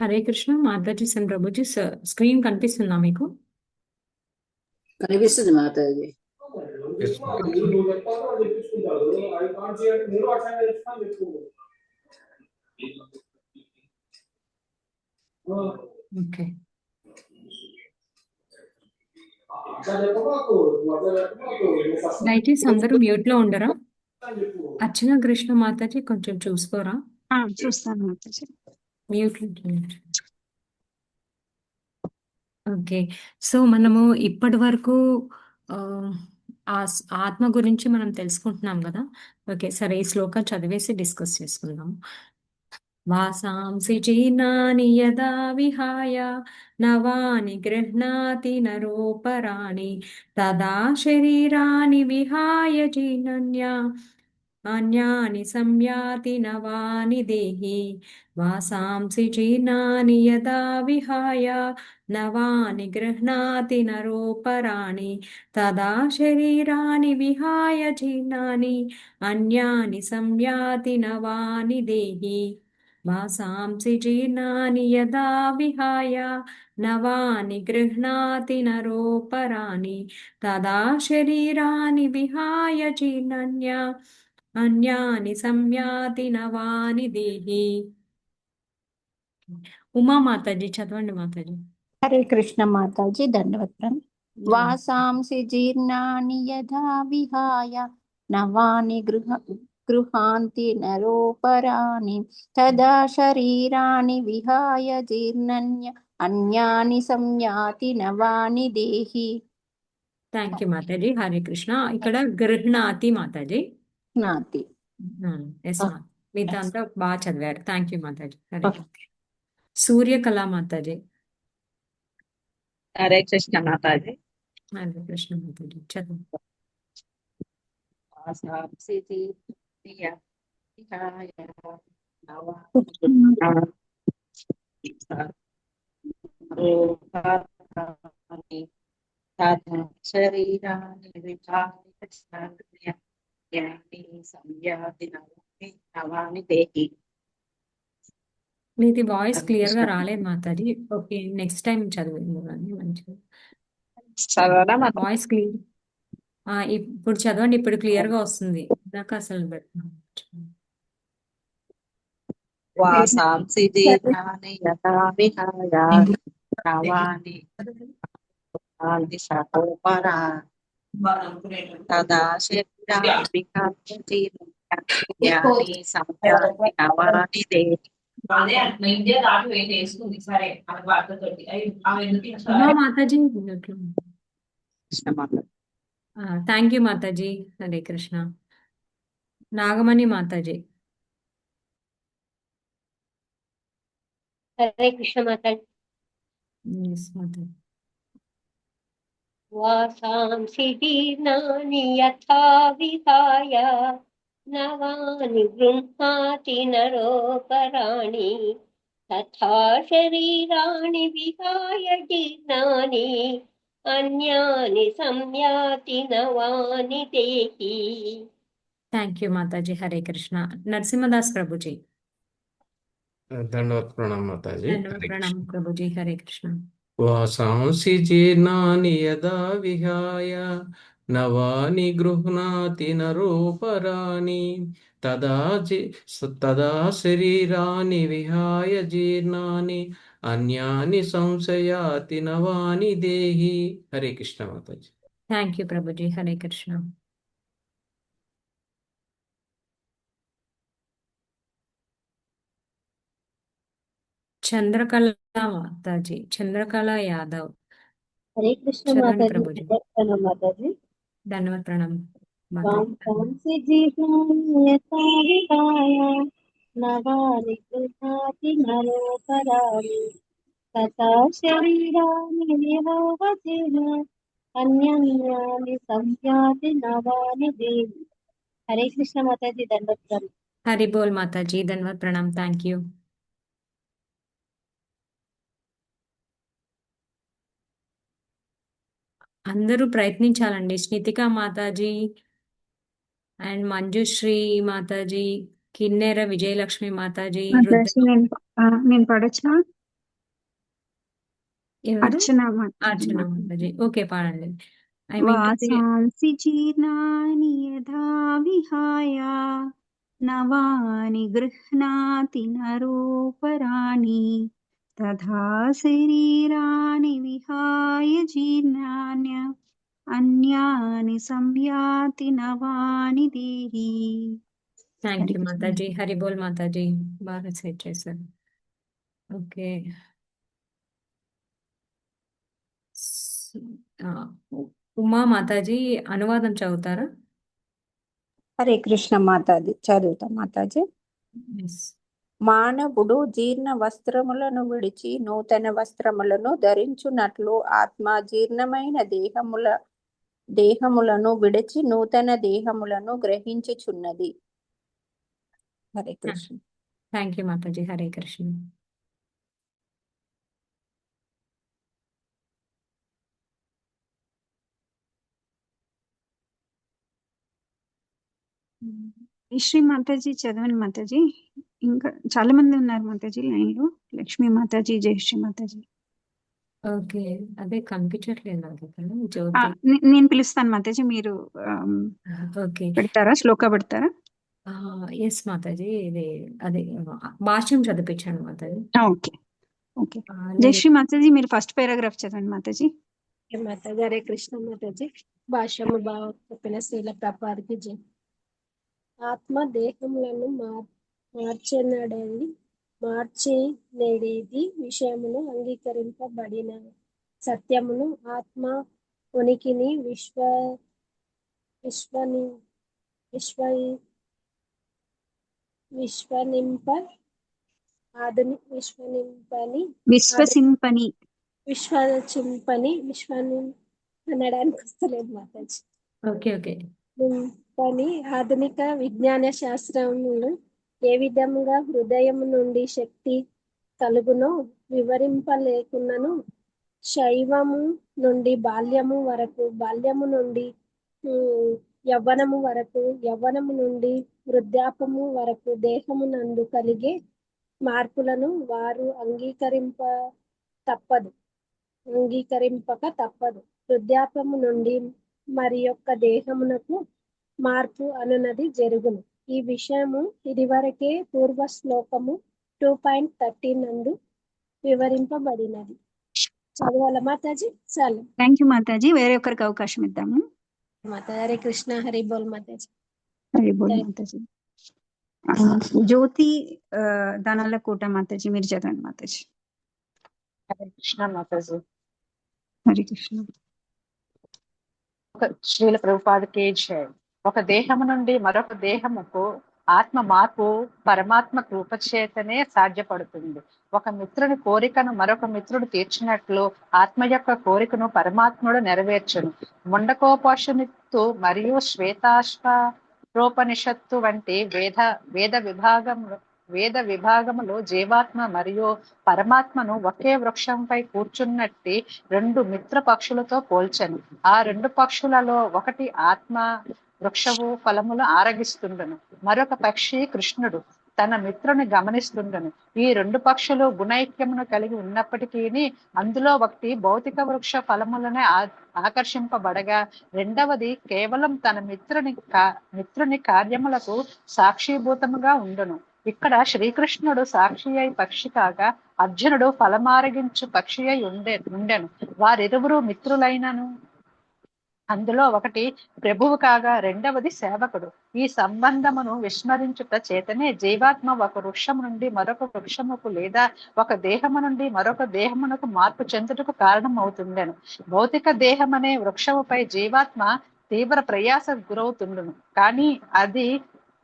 Hare Krishna Mataji సెన్ Prabhuji screen కనిపిస్తుందా మీకు? కనిపిస్తుంది మాతాజీ. Yes, Mataji. ఓకే. దయచేసి అందరూ మ్యూట్ లో ఉండరా? అర్చన కృష్ణ మాతాజీ కొంచెం చూసుకోరా, చూస్తాను మాతాజీ. మ్యూట్ లో ఉండండి. ఓకే. సో మనము ఇప్పటి వరకు ఆ, ఆత్మ గురించి మనం తెలుసుకుంటున్నాం కదా. ఓకే, సరే ఈ శ్లోకం చదివేసి డిస్కస్ చేసుకుందాం. వాసాంసి జీర్ణాని యదా విహాయ నవాని గృహ్ణాతి నరోపరాణి తదా శరీరాని విహాయ అన్యాని సంయాతి నవాని దేహి. వాసాంసి జీర్ణాని యదా విహాయ నవాని గృహ్ణాతి నరోపరాణి తదా శరీరాని విహాయ జీర్ణాని అన్యాని సంయాతి నవాని దేహి. వాసాంసి జీర్ణాని యదా విహాయ నవాని గృహ్ణాతి నరోపరాణి తదా శరీరాని విహాయ అన్యాని సంయాతి నవాని దేహి. ఉమా మాతాజీ చదవండి మాతాజీ. హరే కృష్ణ మాతాజీ దండవత్రం. వాసాంసి జీర్ణాని యథా విహాయ నవాని గృహాంతి నరోపరాణి తదా శరీరాని విహాయ జీర్ణన్య అన్యాని సంయాతి నవాని దేహి. Thank you Mataji. హరే కృష్ణ. ఇక్కడ గృహ్ణాతి మాతాజీ. నాతి ఎస్ మా మీతో అంతా బాగా చదివారు. Thank you Mataji. హరే సూర్యకళ మాతాజీ. హరే కృష్ణ మాతాజీ. హరే కృష్ణ మాతాజీ చదువు. వాసాంసి జీర్ణాని విహాయ నవాని తదా శరీరాని విహాయ సంయాతి నవాని దేహి. మీది వాయిస్ క్లియర్ గా రాలేదు మాతాజీ. ఓకే, నెక్స్ట్ టైం చదివింది మంచిగా. చదవనా మాతాజీ? వాయిస్ క్లియర్ ఇప్పుడు చదవండి. ఇప్పుడు క్లియర్ గా వస్తుంది. నాకు అసలు వాసాంసి జీర్ణాని యథా విహాయ నవాని సహోపరా తదా శరీరాని విహాయ జీర్ణాని సంయాతి నవాని దేహి. Uma Mataji. Krishna Mataji. Thank you Mataji. Hare Krishna. Nagamani Mataji. Hare Krishna Mataji. Yes Mataji. వాసాంసి జీర్ణాని యథా విహాయ నవాని గృహ్ణాతి నరోపరాణి తథా శరీరాణి విహాయ జీర్ణాని అన్యాని సంయాతి నవాని దేహి. Thank you Mataji. హరే కృష్ణ. నరసింహదాస్ ప్రభుజీ. దండవత్ ప్రణామ్ మాతాజీ. ధన్యవాద ప్రణామ్ ప్రభుజీ. హరే కృష్ణ. వాసాంసి జీర్ణాని యదా విహాయ నవాని గృహ్ణాతి నరోపరాణి తదా శరీరాని విహాయ జీర్ణాని అన్యాని సంశయాతి నవాని దేహి. హరే కృష్ణ మాతాజీ. Thank you Prabhuji. హరే కృష్ణ. చంద్రకళ మాతాజీ. చంద్రకళ యాదవ్. హరే కృష్ణ చదవండి మాతాజీ. ప్రభుజీ. మాతాజీ ధన్యవాద ప్రణామ్ మాతాజీ. వాంసాంసి జీర్ణాని యథా విహాయ నవాని గృహాతి నరోపరాణి తథా శరీరాని విహాయ జీర్ణాని అన్యాని సంయాతి నవాని దేహి. హరే కృష్ణ మాతాజీ దండోత్సవం. హరి బోల్ మాతాజీ. ధన్యవాద ప్రణామ్. Thank you. అందరూ ప్రయత్నించాలండి. స్నితిక మాతాజీ అండ్ మంజుశ్రీ మాతాజీ, కిన్నెర విజయలక్ష్మి మాతాజీ, నేను పడొచ్చునా? ఎవరు? అర్చన అర్చన మాతాజీ. మాతాజీ. ఓకే, పాడండి. ఏంటది? వాసాంసి జీర్ణాని యథా విహాయ నవాని గృహ్ణాతి నరోపరాణి తథా శరీరాని విహాయ జీర్ణాన్య అన్యాని సంయాతి నవాని దేహి. Thank Hare you Krishna. మాతాజీ. హరిబోల్ మాతాజీ, బాగా సెట్ చేశారు. ఓకే. ఆ, ఉమా మాతాజీ అనువాదం చదువుతారా? హరే కృష్ణ మాతాజీ. చదువుతా మాతాజీ. Yes. మానవుడు జీర్ణ వస్త్రములను విడిచి నూతన వస్త్రములను ధరించున్నట్లు ఆత్మ జీర్ణమైన దేహములను విడిచి నూతన దేహములను గ్రహించుచున్నది. హరే కృష్ణ. Thank you Mataji. హరే కృష్ణ. శ్రీ మాతాజీ చదవండి మాతాజీ. ఇంకా చాలా మంది ఉన్నారు మాతాజీ లైన్ లో. లక్ష్మీ మాతాజీ, జయశ్రీ మాతాజీ. ఓకే, అదే కనిపించట్లేదు నాకు ఇక్కడ. ఆ, జ్యోతి. నేను పిలుస్తాను మాతాజీ, మీరు ఓకే. పెడతారా, శ్లోక పెడతారా? ఎస్ మాతాజీ. ఇది అదే భాష్యం చదివించాను మాతాజీ. Okay okay. నేను జయశ్రీ మాతాజీ, మీరు ఫస్ట్ పారాగ్రాఫ్ చదవండి మాతాజీ. మాతాజీ. హరే కృష్ణ మాతాజీ. భాష్యము బాగా చెప్పిన శ్రీల ప్రభుపాదికి జై. ఆత్మ దేహములను మార్చినడేది విషయమును అంగీకరింపబడిన సత్యమును ఆత్మ ఉనికిని అనడానికి వస్తలేదు మాతాజీ. Okay okay. పని ఆధునిక విజ్ఞాన శాస్త్రములు ఏ విధంగా హృదయం నుండి శక్తి కలుగునో వివరింపలేకున్నను శైవము నుండి బాల్యము వరకు, బాల్యము నుండి యవ్వనము వరకు, యవ్వనము నుండి వృద్ధాపము వరకు దేహమునందు కలిగే మార్పులను వారు అంగీకరింపక తప్పదు. వృద్ధాపము నుండి మరి యొక్క దేహమునకు మార్పు అనున్నది జరుగును. ఈ విషయము ఇదివరకే పూర్వ శ్లోకము 2.13 నందు వివరింపబడినది. చదవాల మాతాజీ? చాలు. Thank you Mataji. వేరే ఒకరికి అవకాశం ఇద్దాము. మాతా. హరే కృష్ణ. హరి బోల్ మాతాజీ. హరి బోల్ మాతాజీ. జ్యోతి దానాల కోట మాతాజీ, మీరు చదవండి మాతాజీ. హరే కృష్ణ మాతాజీ. హరి కృష్ణ. శ్రీల ప్రభుపాదకే జై. ఒక దేహము నుండి మరొక దేహముకు ఆత్మ మార్పు పరమాత్మ కృపచేతనే సాధ్యపడుతుంది. ఒక మిత్రుని కోరికను మరొక మిత్రుడు తీర్చినట్లు ఆత్మ యొక్క కోరికను పరమాత్ముడు నెరవేర్చును. ముండకోపనిషత్తు మరియు శ్వేతాశ్వరోపనిషత్తు వంటి వేద విభాగములో జీవాత్మ మరియు పరమాత్మను ఒకే వృక్షంపై కూర్చున్నట్టి రెండు మిత్ర పక్షులతో పోల్చను. ఆ రెండు పక్షులలో ఒకటి ఆత్మ వృక్షము ఫలములు ఆరగిస్తుండను, మరొక పక్షి కృష్ణుడు తన మిత్రుని గమనిస్తుండను. ఈ రెండు పక్షులు గుణైక్యమును కలిగి ఉన్నప్పటికీ అందులో ఒకటి భౌతిక వృక్ష ఫలములనే ఆకర్షింపబడగా రెండవది కేవలం తన మిత్రుని కార్యములకు సాక్షిభూతముగా ఉండును. ఇక్కడ శ్రీకృష్ణుడు సాక్షి అయి పక్షి కాగా అర్జునుడు ఫలమారగించు పక్షి అయి ఉండెను. వారిరువురు మిత్రులైనను అందులో ఒకటి ప్రభువు కాగా రెండవది సేవకుడు. ఈ సంబంధమును విస్మరించుట చేతనే జీవాత్మ ఒక వృక్షము నుండి మరొక వృక్షముకు లేదా ఒక దేహము నుండి మరొక దేహమునకు మార్పు చెందుటకు కారణం అవుతుండెను. భౌతిక దేహమనే వృక్షముపై జీవాత్మ తీవ్ర ప్రయాస గురవుతుండును. కానీ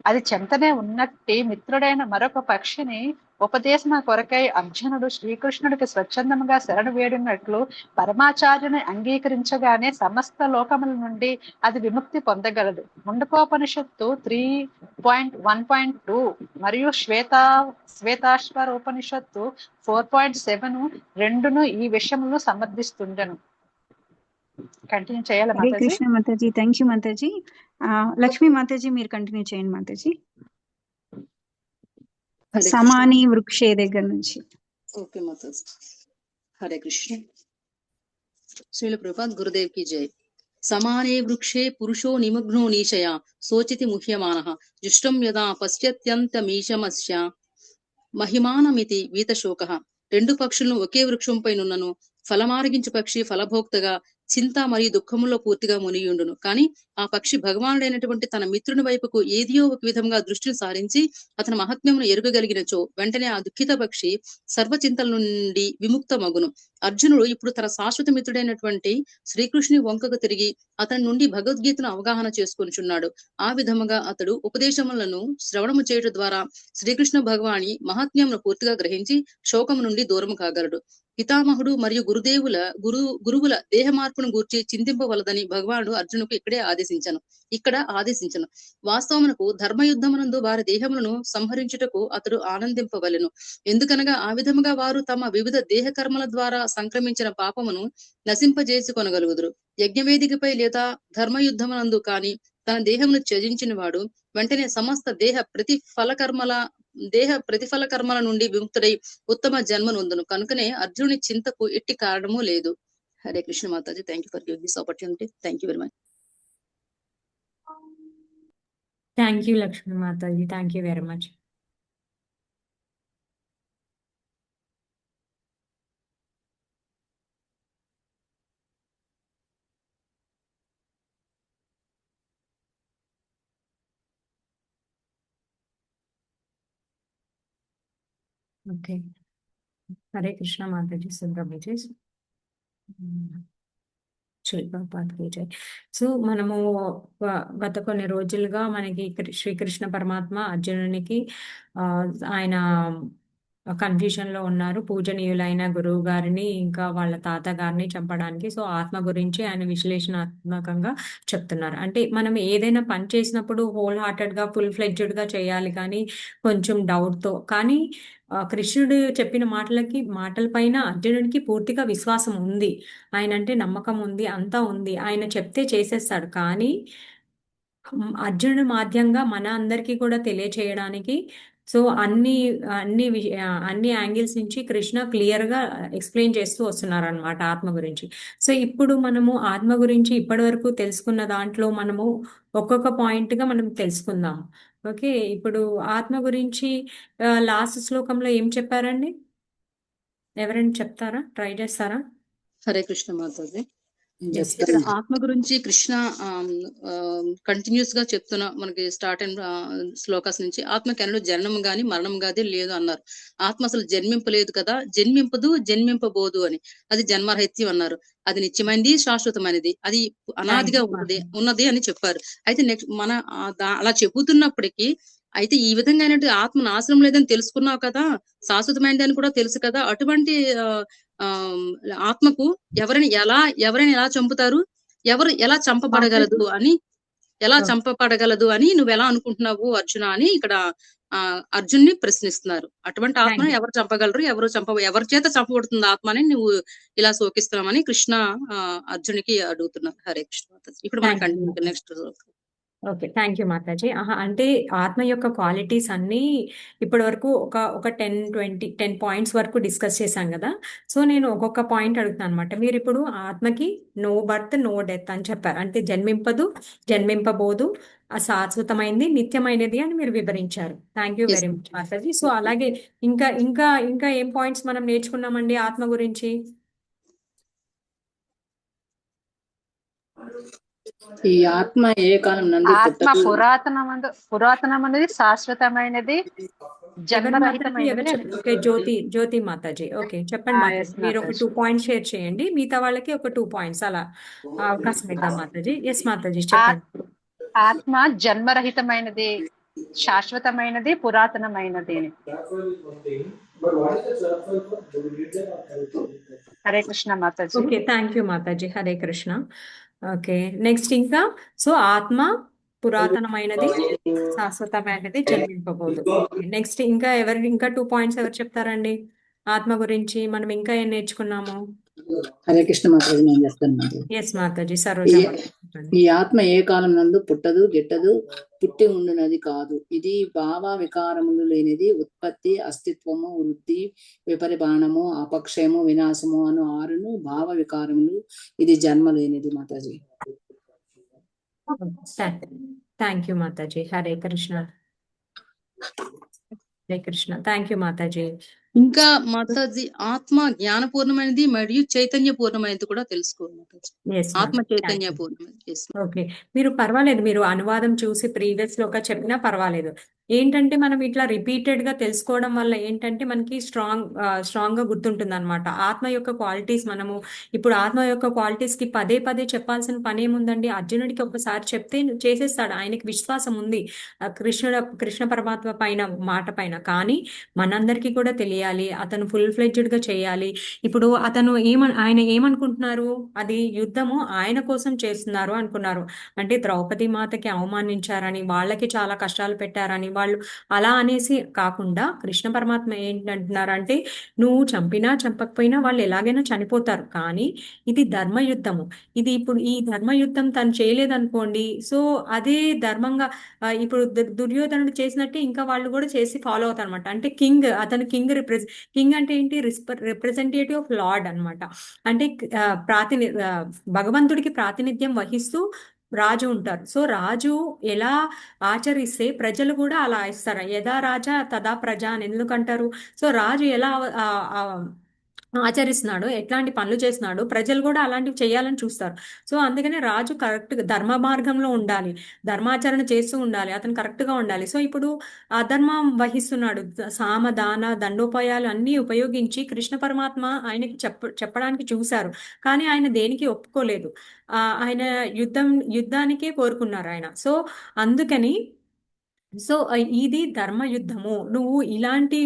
అది చెంతనే ఉన్నట్టి మిత్రుడైన మరొక పక్షిని ఉపదేశన కొరకై అర్జునుడు శ్రీకృష్ణుడికి స్వచ్ఛందముగా శరణు వేడినట్లు పరమాచార్యుని అంగీకరించగానే సమస్త లోకముల నుండి అది విముక్తి పొందగలదు. ముండకోపనిషత్తు 3.1.2 మరియు శ్వేతాశ్వరోపనిషత్తు 4.7 రెండును ఈ విషయములు సమర్థిస్తుండెను. కంటిన్యూ చేయాలి హరే మాతాజీ? కృష్ణ మాతాజీ. Thank you Mataji. లక్ష్మీ మాతాజీ, మీరు కంటిన్యూ చేయండి మాతాజీ. హరే కృష్ణ. సమాని వృక్షే దగ్గర నుంచి. ఓకే మాతాజీ. హరే కృష్ణ. శ్రీల ప్రభుపాద్ గురుదేవ్ కి జై. సమానే వృక్షే పురుషో నిమగ్నో నీశయా శోచితి ముహ్యమానః జుష్టం యదా పశ్యత్యంతమీశమస్య మహిమానమితి వీతశోకః. రెండు పక్షులను ఒకే వృక్షంపై నున్నను ఫలమార్గించు పక్షి ఫలభోక్తగా చింత మరియు దుఃఖములో పూర్తిగా మునియుండును. కానీ ఆ పక్షి భగవానుడైనటువంటి తన మిత్రుని వైపుకు ఏదియో ఒక విధంగా దృష్టిని సారించి అతని మహాత్మ్యమును ఎరుగగలిగినచో వెంటనే ఆ దుఃఖిత పక్షి సర్వచింతల నుండి విముక్తమగును. అర్జునుడు ఇప్పుడు తన శాశ్వత మిత్రుడైనటువంటి శ్రీకృష్ణుని వంకకు తిరిగి అతని నుండి భగవద్గీతను అవగాహన చేసుకొనిచున్నాడు. ఆ విధముగా అతడు ఉపదేశములను శ్రవణము చేయుట ద్వారా శ్రీకృష్ణ భగవాని మహాత్మ్యమును పూర్తిగా గ్రహించి శోకము నుండి దూరము కాగలడు. పితామహుడు మరియు గురువుల దేహ మార్పును గూర్చి చింతింపవలదని భగవానుడు అర్జునుకు ఇక్కడ ఆదేశించను. వాస్తవమునకు ధర్మయుద్ధమునందు వారి దేహములను సంహరించుటకు అతడు ఆనందింపవలెను. ఎందుకనగా ఆ విధముగా వారు తమ వివిధ దేహ కర్మల ద్వారా సంక్రమించిన పాపమును నశింపజేసి కొనగలుగుదురు. యజ్ఞవేదికపై లేదా ధర్మయుద్ధమునందు కాని తన దేహమును త్యజించిన వాడు వెంటనే సమస్త దేహ ప్రతిఫల కర్మల నుండి విముక్తుడై ఉత్తమ జన్మనుందును. కనుకనే అర్జునుని చింతకు ఎట్టి కారణము లేదు. Hare Krishna Mataji. Thank you for giving this opportunity. Thank you very much. Thank you Lakshmi Mataji. Thank you very much. Okay. Hare Krishna Mataji. Subrahmanya శిల్పాపాత్కి జై. సో మనము గత కొన్ని రోజులుగా మనకి శ్రీకృష్ణ పరమాత్మ అర్జునునికి ఆయన కన్ఫ్యూజన్ లో ఉన్నారు. పూజనీయులైన గురువు గారిని ఇంకా వాళ్ళ తాత గారిని చంపడానికి. సో ఆత్మ గురించి ఆయన విశ్లేషణాత్మకంగా చెప్తున్నారు. అంటే మనం ఏదైనా పని చేసినప్పుడు హోల్ హార్టెడ్ గా ఫుల్ ఫ్లెడ్జ్డ్ గా చేయాలి, కానీ కొంచెం డౌట్ తో. కానీ కృష్ణుడు చెప్పిన మాటల పైన అర్జునుడికి పూర్తిగా విశ్వాసం ఉంది. ఆయన అంటే నమ్మకం ఉంది, అంతా ఉంది. ఆయన చెప్తే చేసేస్తాడు. కానీ అర్జునుడి మాధ్యంగా మన అందరికీ కూడా తెలియచేయడానికి సో అన్ని యాంగిల్స్ నుంచి కృష్ణ క్లియర్ గా ఎక్స్ప్లెయిన్ చేస్తూ వస్తున్నారు అనమాట ఆత్మ గురించి. సో ఇప్పుడు మనము ఆత్మ గురించి ఇప్పటి వరకు తెలుసుకున్న దాంట్లో మనము ఒక్కొక్క పాయింట్ గా మనం తెలుసుకుందాం. ఓకే, ఇప్పుడు ఆత్మ గురించి లాస్ట్ శ్లోకంలో ఏం చెప్పారండి? ఎవరైనా చెప్తారా? ట్రై చేస్తారా? హరే కృష్ణ మాతాజీ. ఇక్కడ ఆత్మ గురించి కృష్ణ కంటిన్యూస్ గా చెప్తున్న మనకి స్టార్ట్ అయిన శ్లోకాస్ నుంచి ఆత్మకి అన్నడు జననం గాని మరణం గాని లేదు అన్నారు. ఆత్మ అసలు జన్మింపలేదు కదా, జన్మింపదు జన్మింపబోదు అని. అది జన్మరహిత్యం అన్నారు. అది నిత్యమైనది, శాశ్వతమైనది, అది అనాదిగా ఉన్నది అని చెప్పారు. అయితే నెక్స్ట్ అలా చెబుతున్నప్పటికీ అయితే ఈ విధంగా అయినట్టు ఆత్మ నాశనం లేదని తెలుసుకున్నావు కదా, శాశ్వతమైనది అని కూడా తెలుసు కదా, అటువంటి ఆత్మకు ఎవరైనా ఎలా చంపుతారు, ఎవరు ఎలా చంపబడగలదు అని నువ్వు ఎలా అనుకుంటున్నావు అర్జున అని ఇక్కడ అర్జున్ని ప్రశ్నిస్తున్నారు. అటువంటి ఆత్మను ఎవరు చంపగలరు, ఎవరి చేత చంపబడుతుంది ఆత్మ అని నువ్వు ఇలా శోకిస్తున్నామని కృష్ణ అర్జునికి అడుగుతున్నారు. హరే కృష్ణ. ఇప్పుడు మనం next. Okay, thank you Mataji. అంటే ఆత్మ యొక్క క్వాలిటీస్ అన్నీ ఇప్పటి వరకు ఒక 10 పాయింట్స్ వరకు డిస్కస్ చేశాం కదా. సో నేను ఒక్కొక్క పాయింట్ అడుగుతాను అనమాట. మీరు ఇప్పుడు ఆత్మకి నో బర్త్ నో డెత్ అని చెప్పారు. అంటే జన్మింపదు, జన్మింపబోదు, శాశ్వతమైంది, నిత్యమైనది అని మీరు వివరించారు. Thank you very much Mataji. So అలాగే ఇంకా ఇంకా ఇంకా ఏం పాయింట్స్ మనం నేర్చుకున్నామండి ఆత్మ గురించి? ఈ ఆత్మ ఏ కాలం నందు ఆత్మ పురాతనం అనేది శాశ్వతమైనది, జన్మరహితమైనది. ఓకే, జ్యోతి మాతాజీ. ఓకే, చెప్పండి మాతాజీ. మీరు ఒక 2 పాయింట్స్ షేర్ చేయండి, మిగతా వాళ్ళకి ఒక 2 పాయింట్స్ అలా అవకాశం ఇద్దాం మాతాజీ. ఎస్ మాతాజీ, చెప్పండి. ఆత్మ జన్మరహితమైనది, శాశ్వతమైనది, పురాతనమైనది. Hare Krishna Mataji. Okay, thank you Mataji. Hare Krishna. Okay, next ఇంకా సో ఆత్మ పురాతనమైనది, శాశ్వతమైనది, జన్మింపబోదు. నెక్స్ట్ ఇంకా 2 పాయింట్స్ ఎవరు చెప్తారండి ఆత్మ గురించి? మనం ఇంకా ఏం నేర్చుకున్నాము? హరే కృష్ణ మాతాజీ, నేను చెప్తాను మాతాజీ. ఎస్ మాతాజీ, సరోజ ఈ మాతాజీ చెప్పండి. ఈ ఆత్మ ఏ కాలం నందు పుట్టదు గిట్టదు, పుట్టి ఉండునది కాదు. ఇది భావ వికారములు లేనిది. ఉత్పత్తి, అస్తిత్వము, వృద్ధి, విపరిమాణము, అపక్షయము, వినాశము అను ఆరును భావ వికారములు. ఇది జన్మ లేనిది Mataji. Thank you Mataji. Hare Krishna. Hare Krishna. Thank you Mataji. ఇంకా మాతాజీ, ఆత్మ జ్ఞానపూర్ణమైనది మరియు చైతన్యపూర్ణమైనది కూడా తెలుసుకోవాలి మాతాజీ. ఎస్ ఆత్మ థ్యాంక్ యూ. చైతన్యపూర్ణమైనది. Yes. ఓకే, మీరు పర్వాలేదు, మీరు అనువాదం చూసి ప్రీవియస్ లో ఒక చెప్పినా పర్వాలేదు. ఏంటంటే మనం ఇట్లా రిపీటెడ్ గా తెలుసుకోవడం వల్ల ఏంటంటే మనకి స్ట్రాంగ్ గా గుర్తుంటుంది అనమాట ఆత్మ యొక్క క్వాలిటీస్. మనము ఇప్పుడు ఆత్మ యొక్క క్వాలిటీస్ కి పదే పదే చెప్పాల్సిన పని ఏముందండి? అర్జునుడికి ఒకసారి చెప్తే చేసేస్తాడు, ఆయనకి విశ్వాసం ఉంది కృష్ణ పరమాత్మ పైన, మాట పైన. కానీ మనందరికీ కూడా తెలియాలి, అతను ఫుల్ ఫ్లెడ్జ్డ్ గా చేయాలి. ఇప్పుడు అతను ఆయన ఏమనుకుంటున్నారు? అది యుద్ధము ఆయన కోసం చేస్తున్నారు అనుకున్నారు. అంటే ద్రౌపది మాతకి అవమానించారని, వాళ్ళకి చాలా కష్టాలు పెట్టారని, వాళ్ళు అలా అనేసి కాకుండా కృష్ణ పరమాత్మ ఏంటంటున్నారంటే, నువ్వు చంపినా చంపకపోయినా వాళ్ళు ఎలాగైనా చనిపోతారు, కానీ ఇది ధర్మయుద్ధము. ఇది ఇప్పుడు ఈ ధర్మయుద్ధం తను చేయలేదనుకోండి, సో అదే ధర్మంగా ఇప్పుడు దుర్యోధనుడు చేసినట్టే ఇంకా వాళ్ళు కూడా చేసి ఫాలో అవుతారు అనమాట. అంటే అతను కింగ్ అంటే ఏంటి? రిప్రజెంటేటివ్ ఆఫ్ లార్డ్ అన్నమాట. అంటే భగవంతుడికి ప్రాతినిధ్యం వహిస్తూ రాజు ఉంటారు. సో రాజు ఎలా ఆచరిస్తే ప్రజలు కూడా అలా ఇస్తారు. యథా రాజా తదా ప్రజ అని ఎందుకంటారు? సో రాజు ఎలా ఆచరిస్తున్నాడు, ఎట్లాంటి పనులు చేస్తున్నాడు, ప్రజలు కూడా అలాంటివి చేయాలని చూస్తారు. సో అందుకనే రాజు కరెక్ట్ ధర్మ మార్గంలో ఉండాలి, ధర్మాచరణ చేస్తూ ఉండాలి, అతను కరెక్ట్ గా ఉండాలి. సో ఇప్పుడు అధర్మం వహిస్తున్నాడు, సామ దాన దండోపాయాలు అన్ని ఉపయోగించి కృష్ణ పరమాత్మ ఆయనకి చెప్పడానికి చూశారు, కానీ ఆయన దేనికి ఒప్పుకోలేదు. ఆయన యుద్ధానికే కోరుకున్నారు ఆయన. సో అందుకని ఇది ధర్మయుద్ధము. నువ్వు ఇలాంటి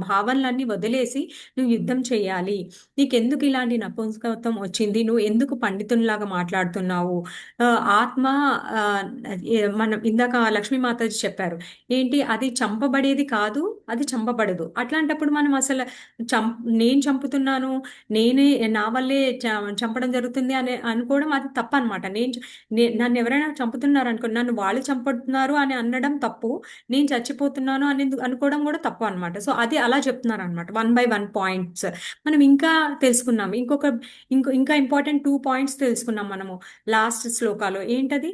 భావనలన్నీ వదిలేసి నువ్వు యుద్ధం చేయాలి. నీకెందుకు ఇలాంటి నపుంసకత్వం వచ్చింది? నువ్వు ఎందుకు పండితునిలాగా మాట్లాడుతున్నావు? ఆత్మ మనం ఇందాక లక్ష్మీ మాతాజీ చెప్పారు ఏంటి, అది చంపబడేది కాదు, అది చంపబడదు. అట్లాంటప్పుడు మనం అసలు నేను చంపుతున్నాను, నేనే నా వల్లే చంపడం జరుగుతుంది అని అనుకోవడం అది తప్పు అనమాట. నన్ను ఎవరైనా చంపుతున్నారు అనుకో, నన్ను వాళ్ళు చంపుతున్నారు అని అనడం తప్పు, నేను చచ్చిపోతున్నాను అని అనుకోవడం కూడా తప్పు అనమాట. సో అది అలా చెప్తున్నారు అనమాట, 1 by 1 పాయింట్స్. మనం ఇంకా తెలుసుకున్నాం, ఇంకా ఇంపార్టెంట్ 2 పాయింట్స్ తెలుసుకున్నాం మనము లాస్ట్ శ్లోకాలో. ఏంటది?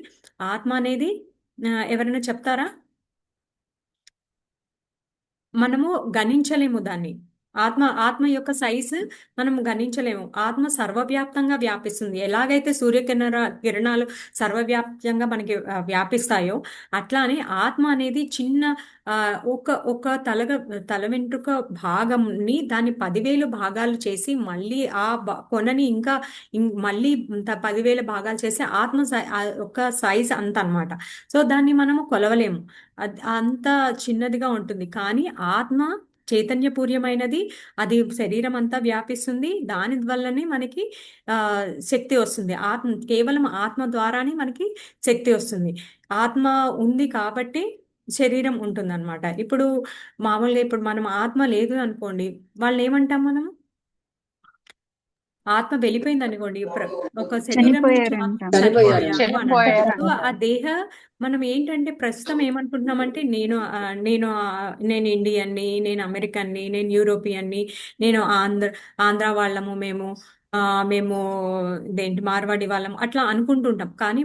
ఆత్మ అనేది ఎవరైనా చెప్తారా? మనము గణించలేము దాన్ని. ఆత్మ యొక్క సైజ్ మనం గణించలేము. ఆత్మ సర్వవ్యాప్తంగా వ్యాపిస్తుంది. ఎలాగైతే కిరణాలు సర్వవ్యాప్తంగా మనకి వ్యాపిస్తాయో, అట్లానే ఆత్మ అనేది చిన్న ఒక తల వెంట్రుక భాగంని దాన్ని 10,000 భాగాలు చేసి మళ్ళీ ఆ కొనని ఇంకా మళ్ళీ 10,000 భాగాలు చేసి ఆత్మ ఒక సైజ్ అంత అన్నమాట. సో దాన్ని మనము కొలవలేము, అంత చిన్నదిగా ఉంటుంది. కానీ ఆత్మ చైతన్యపూర్యమైనది, అది శరీరం అంతా వ్యాపిస్తుంది. దాని వల్లనే మనకి శక్తి వస్తుంది. కేవలం ఆత్మ ద్వారానే మనకి శక్తి వస్తుంది. ఆత్మ ఉంది కాబట్టి శరీరం ఉంటుంది అనమాట. ఇప్పుడు మామూలుగా ఇప్పుడు మనం ఆత్మ లేదు అనుకోండి, వాళ్ళని ఏమంటాం మనం? ఆత్మ వెళ్ళిపోయింది అనుకోండి, ఒక శరీరం నుంచి చనిపోయారు. సో ఆ దేహ మనం ఏంటంటే ప్రస్తుతం ఏమనుకుంటున్నామంటే, నేను ఇండియన్ని, నేను అమెరికన్ని, నేను యూరోపియన్ని, నేను ఆంధ్ర వాళ్ళము, మేము ఇదేంటి మార్వాడి వాళ్ళం అట్లా అనుకుంటుంటాం. కానీ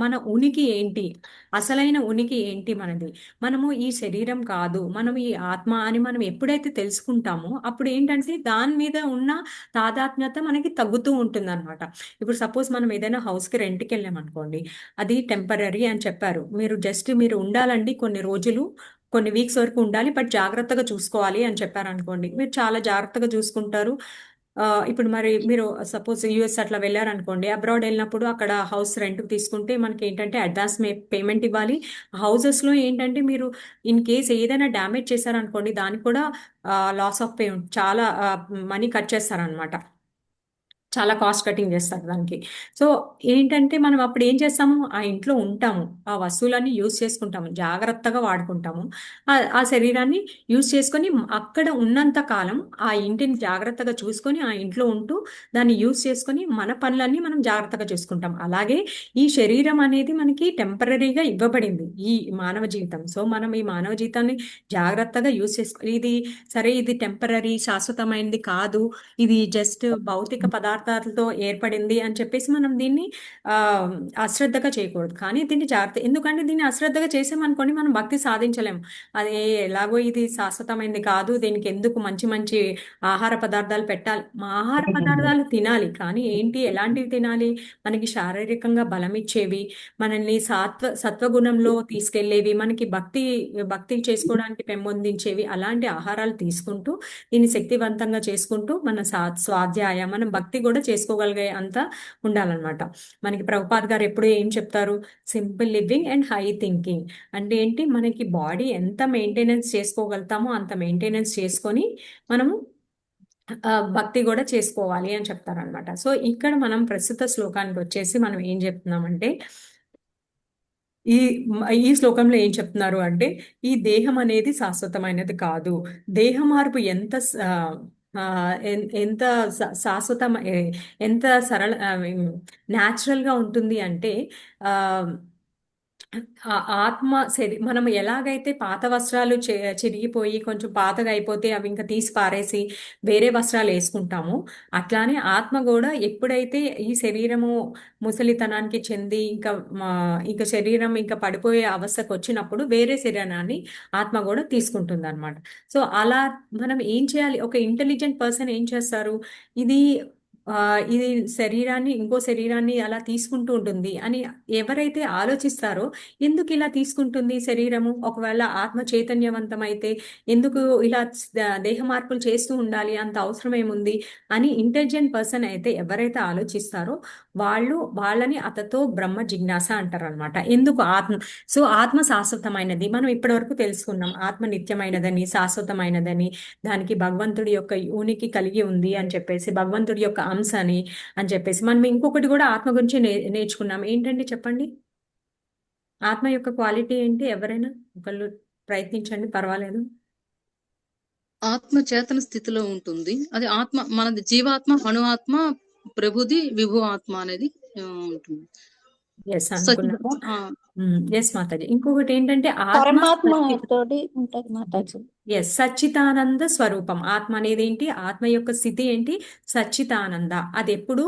మన ఉనికి ఏంటి? అసలైన ఉనికి ఏంటి మనది? మనము ఈ శరీరం కాదు, మనం ఈ ఆత్మ అని మనం ఎప్పుడైతే తెలుసుకుంటామో అప్పుడు ఏంటంటే దాని మీద ఉన్న తాదాత్మ్యత మనకి తగ్గుతూ ఉంటుంది అనమాట. ఇప్పుడు సపోజ్ మనం ఏదైనా హౌస్కి రెంట్కి వెళ్ళాం అనుకోండి, అది టెంపరీ అని చెప్పారు. మీరు ఉండాలండి కొన్ని రోజులు, కొన్ని వీక్స్ వరకు ఉండాలి, బట్ జాగ్రత్తగా చూసుకోవాలి అని చెప్పారు అనుకోండి, మీరు చాలా జాగ్రత్తగా చూసుకుంటారు. ఇప్పుడు మరి మీరు సపోజ్ యూఎస్ అట్లా వెళ్ళారనుకోండి, అబ్రాడ్ వెళ్ళినప్పుడు అక్కడ హౌస్ రెంట్ తీసుకుంటే మనకి ఏంటంటే అడ్వాన్స్ పేమెంట్ ఇవ్వాలి. హౌసెస్లో ఏంటంటే మీరు ఇన్ కేస్ ఏదైనా డ్యామేజ్ చేశారనుకోండి, దానికి కూడా లాస్ ఆఫ్ పే చాలా మనీ కట్ చేస్తారనమాట. చాలా కాస్ట్ కటింగ్ చేస్తారు దానికి. సో ఏంటంటే మనం అప్పుడు ఏం చేస్తాము, ఆ ఇంట్లో ఉంటాము, ఆ వస్తువులన్నీ యూజ్ చేసుకుంటాము, జాగ్రత్తగా వాడుకుంటాము. ఆ శరీరాన్ని యూజ్ చేసుకొని అక్కడ ఉన్నంత కాలం ఆ ఇంటిని జాగ్రత్తగా చూసుకొని ఆ ఇంట్లో ఉంటూ దాన్ని యూజ్ చేసుకొని మన పనులన్నీ మనం జాగ్రత్తగా చూసుకుంటాం. అలాగే ఈ శరీరం అనేది మనకి టెంపరీగా ఇవ్వబడింది, ఈ మానవ జీవితం. సో మనం ఈ మానవ జీవితాన్ని జాగ్రత్తగా యూజ్ చేసుకో, ఇది సరే, ఇది టెంపరీ, శాశ్వతమైనది కాదు, ఇది జస్ట్ భౌతిక పదార్థాలతో ఏర్పడింది అని చెప్పేసి మనం దీన్ని ఆ అశ్రద్ధగా చేయకూడదు. కానీ దీన్ని జాగ్రత్త, ఎందుకంటే దీన్ని అశ్రద్ధగా చేసామనుకోండి మనం భక్తి సాధించలేము. అదే ఎలాగో ఇది శాశ్వతమైనది కాదు, దీనికి ఎందుకు మంచి మంచి ఆహార పదార్థాలు పెట్టాలి. మా ఆహార పదార్థాలు తినాలి, కానీ ఏంటి, ఎలాంటివి తినాలి, మనకి శారీరకంగా బలం ఇచ్చేవి, మనల్ని సత్వగుణంలో తీసుకెళ్లేవి, మనకి భక్తి చేసుకోవడానికి పెంపొందించేవి, అలాంటి ఆహారాలు తీసుకుంటూ దీన్ని శక్తివంతంగా చేసుకుంటూ మన స్వాధ్యాయ, మనం భక్తి కూడా చేసుకోగలిగే అంత ఉండాలన్నమాట. మనకి ప్రభుపాద్ గారు ఎప్పుడు ఏం చెప్తారు, simple living and high thinking. అంటే ఏంటి, మనకి బాడీ ఎంత మెయింటెనెన్స్ చేసుకోగలుగుతామో అంత మెయింటెనెన్స్ చేసుకొని మనము భక్తి కూడా చేసుకోవాలి అని చెప్తారనమాట. సో ఇక్కడ మనం ప్రస్తుత శ్లోకానికి వచ్చేసి మనం ఏం చెప్తున్నామంటే, ఈ ఈ శ్లోకంలో ఏం చెప్తున్నారు అంటే, ఈ దేహం అనేది శాశ్వతమైనది కాదు. దేహ మార్పు ఎంత శాశ్వతం, ఎంత సరళ న్యాచురల్గా ఉంటుంది అంటే, ఆ ఆత్మ మనం ఎలాగైతే పాత వస్త్రాలు చిరిగిపోయి కొంచెం పాతగా అయిపోతే అవి ఇంకా తీసి పారేసి వేరే వస్త్రాలు వేసుకుంటామో, అట్లానే ఆత్మ కూడా ఎప్పుడైతే ఈ శరీరము ముసలితనానికి చెంది ఇంకా శరీరం ఇంకా పడిపోయే అవస్థకు వచ్చినప్పుడు వేరే శరీరాన్ని ఆత్మ కూడా తీసుకుంటుంది అనమాట. సో అలా మనం ఏం చేయాలి, ఒక ఇంటెలిజెంట్ పర్సన్ ఏం చేస్తారు, ఇది ఇది ఇంకో శరీరాన్ని అలా తీసుకుంటూ ఉంటుంది అని ఎవరైతే ఆలోచిస్తారో, ఎందుకు ఇలా తీసుకుంటుంది శరీరము, ఒకవేళ ఆత్మ చైతన్యవంతమైతే ఎందుకు ఇలా దేహ మార్పులు చేస్తూ ఉండాలి, అంత అవసరం ఏముంది అని ఇంటెలిజెంట్ పర్సన్ అయితే ఎవరైతే ఆలోచిస్తారో వాళ్ళని అతతో బ్రహ్మ జిజ్ఞాస అంటారు అనమాట. ఎందుకు ఆత్మ శాశ్వతమైనది, మనం ఇప్పటివరకు తెలుసుకున్నాం, ఆత్మ నిత్యమైనదని, శాశ్వతమైనదని, దానికి భగవంతుడి యొక్క ఉనికి కలిగి ఉంది అని చెప్పేసి, భగవంతుడి యొక్క అంశ అని చెప్పేసి. మనం ఇంకొకటి కూడా ఆత్మ గురించి నేర్చుకున్నాం. ఏంటంటే చెప్పండి, ఆత్మ యొక్క క్వాలిటీ ఏంటి, ఎవరైనా ఒకళ్ళు ప్రయత్నించండి, పర్వాలేదు. ఆత్మ చేతన స్థితిలో ఉంటుంది. అది ఆత్మ మనది జీవాత్మ, అణు ఆత్మ, ప్రభుది విభు ఆత్మ అనేది ఉంటుంది. ఎస్ అనుకున్నాము. ఎస్ మాతాజీ. ఇంకొకటి ఏంటంటే పరమాత్మ తోటి ఉంటది మాతాజీ. ఎస్, సచ్చితానంద స్వరూపం. ఆత్మ అనేది ఏంటి, ఆత్మ యొక్క స్థితి ఏంటి, సచ్చితానంద. అది ఎప్పుడు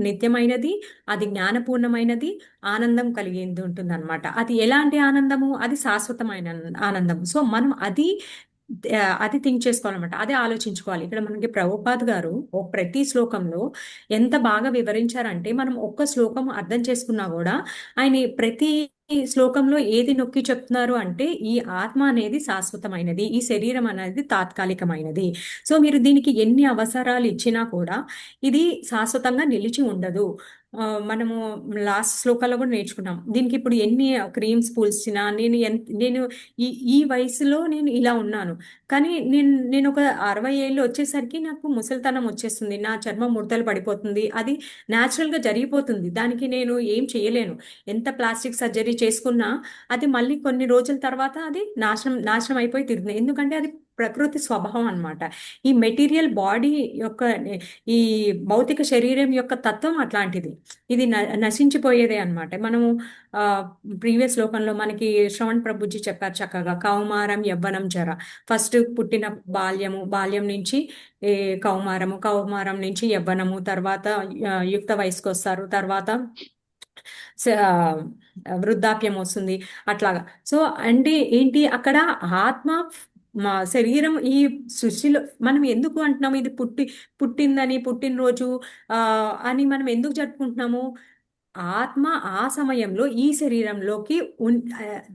నిత్యమైనది, అది జ్ఞానపూర్ణమైనది, ఆనందం కలిగింది ఉంటుంది అనమాట. అది ఎలాంటి ఆనందము, అది శాశ్వతమైన ఆనందం. సో మనం అది థింక్ చేసుకోవాలన్నమాట, అదే ఆలోచించుకోవాలి. ఇక్కడ మనకి ప్రభుపాద్ గారు ప్రతి శ్లోకంలో ఎంత బాగా వివరించారంటే, మనం ఒక్క శ్లోకం అర్థం చేసుకున్నా కూడా ఆయన ప్రతి శ్లోకంలో ఏది నొక్కి చెప్తున్నారు అంటే, ఈ ఆత్మ అనేది శాశ్వతమైనది, ఈ శరీరం అనేది తాత్కాలికమైనది. సో మీరు దీనికి ఎన్ని అవసరాలు ఇచ్చినా కూడా ఇది శాశ్వతంగా నిలిచి ఉండదు. మనము లాస్ట్ శ్లోకాల్లో కూడా నేర్చుకున్నాం, దీనికి ఇప్పుడు ఎన్ని క్రీమ్స్ పూల్చినా, నేను ఈ వయసులో నేను ఇలా ఉన్నాను, కానీ నేను ఒక 60 ఏళ్ళు వచ్చేసరికి నాకు ముసలితనం వచ్చేస్తుంది, నా చర్మం ముడతలు పడిపోతుంది, అది న్యాచురల్గా జరిగిపోతుంది, దానికి నేను ఏం చేయలేను. ఎంత ప్లాస్టిక్ సర్జరీ చేసుకున్నా అది మళ్ళీ కొన్ని రోజుల తర్వాత అది నాశనం అయిపోయి తిరుగుతుంది, ఎందుకంటే అది ప్రకృతి స్వభావం అనమాట. ఈ మెటీరియల్ బాడీ యొక్క, ఈ భౌతిక శరీరం యొక్క తత్వం అట్లాంటిది, ఇది నశించిపోయేదే అనమాట. మనము ప్రీవియస్ శ్లోకంలో మనకి శ్రవణ్ ప్రభుజీ చెప్పారు చక్కగా, కౌమారం యవ్వనం జర. ఫస్ట్ పుట్టిన బాల్యం నుంచి కౌమారం నుంచి యవ్వనము, తర్వాత యుక్త వయసుకు వస్తారు, తర్వాత వృద్ధాప్యం వస్తుంది, అట్లాగా. సో అంటే ఏంటి, అక్కడ ఆత్మ మా శరీరం ఈ సృష్టిలో మనం ఎందుకు అంటున్నాము, ఇది పుట్టిందని, పుట్టినరోజు అని మనం ఎందుకు జరుపుకుంటున్నాము, ఆత్మ ఆ సమయంలో ఈ శరీరంలోకి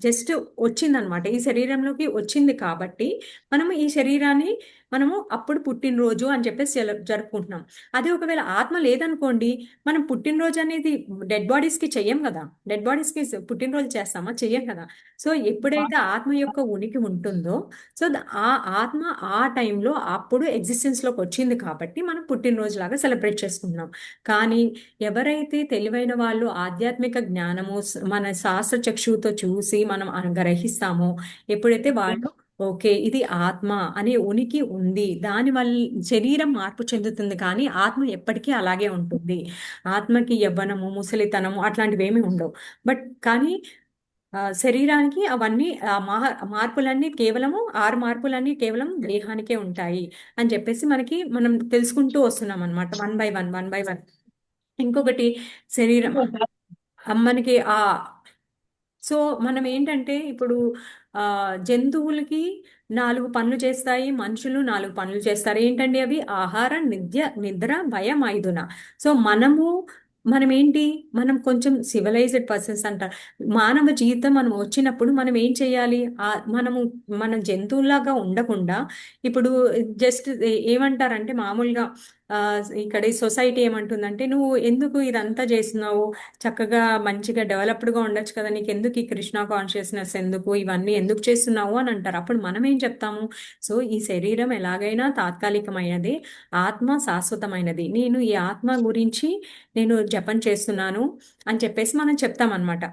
జస్ట్ వచ్చిందనమాట, ఈ శరీరంలోకి వచ్చింది కాబట్టి మనం ఈ శరీరాన్ని మనము అప్పుడు పుట్టినరోజు అని చెప్పేసి జరుపుకుంటున్నాం. అదే ఒకవేళ ఆత్మ లేదనుకోండి, మనం పుట్టినరోజు అనేది డెడ్ బాడీస్కి చెయ్యం కదా. డెడ్ బాడీస్కి పుట్టినరోజు చేస్తామా? చెయ్యం కదా. సో ఎప్పుడైతే ఆత్మ యొక్క ఉనికి ఉంటుందో, సో ఆ ఆత్మ ఆ టైంలో అప్పుడు ఎగ్జిస్టెన్స్లోకి వచ్చింది కాబట్టి మనం పుట్టినరోజు లాగా సెలబ్రేట్ చేసుకుంటున్నాం. కానీ ఎవరైతే తెలివైన వాళ్ళు ఆధ్యాత్మిక జ్ఞానము మన శాస్త్ర చక్షువుతో చూసి మనం గ్రహిస్తామో, ఎప్పుడైతే వాళ్ళు ఓకే ఇది ఆత్మ అనే ఉనికి ఉంది, దాని వల్ల శరీరం మార్పు చెందుతుంది కానీ ఆత్మ ఎప్పటికీ అలాగే ఉంటుంది. ఆత్మకి యవ్వనము, ముసలితనము అట్లాంటివి ఏమీ ఉండవు. బట్ కానీ శరీరానికి అవన్నీ మార్పులన్నీ కేవలము 6 మార్పులన్నీ కేవలం దేహానికే ఉంటాయి అని చెప్పేసి మనం తెలుసుకుంటూ వస్తున్నాం అనమాట. 1 by 1 1 by 1. ఇంకొకటి శరీరం మనకి సో మనం ఏంటంటే ఇప్పుడు జంతువులకి 4 పనులు చేస్తాయి, మనుషులు 4 పనులు చేస్తారు. ఏంటండి అవి? ఆహారం, నిద్ర, భయం, మైథున. సో మనం ఏంటి, మనం కొంచెం సివిలైజ్డ్ పర్సన్స్ అంటారు. మానవ జీవితం మనం వచ్చినప్పుడు మనం ఏం చేయాలి? మనం జంతువులాగా ఉండకుండా ఇప్పుడు జస్ట్ ఏమంటారంటే మామూలుగా ఇక్కడ ఈ సొసైటీ ఏమంటుందంటే, నువ్వు ఎందుకు ఇదంతా చేస్తున్నావు, చక్కగా మంచిగా డెవలప్డ్గా ఉండొచ్చు కదా, నీకు ఎందుకు ఈ కృష్ణ కాన్షియస్నెస్ ఎందుకు, ఇవన్నీ ఎందుకు చేస్తున్నావు అని అంటారు. అప్పుడు మనం ఏం చెప్తాము? సో ఈ శరీరం ఎలాగైనా తాత్కాలికమైనది, ఆత్మ శాశ్వతమైనది, నేను ఈ ఆత్మ గురించి నేను జపం చేస్తున్నాను అని చెప్పేసి మనం చెప్తామన్నమాట.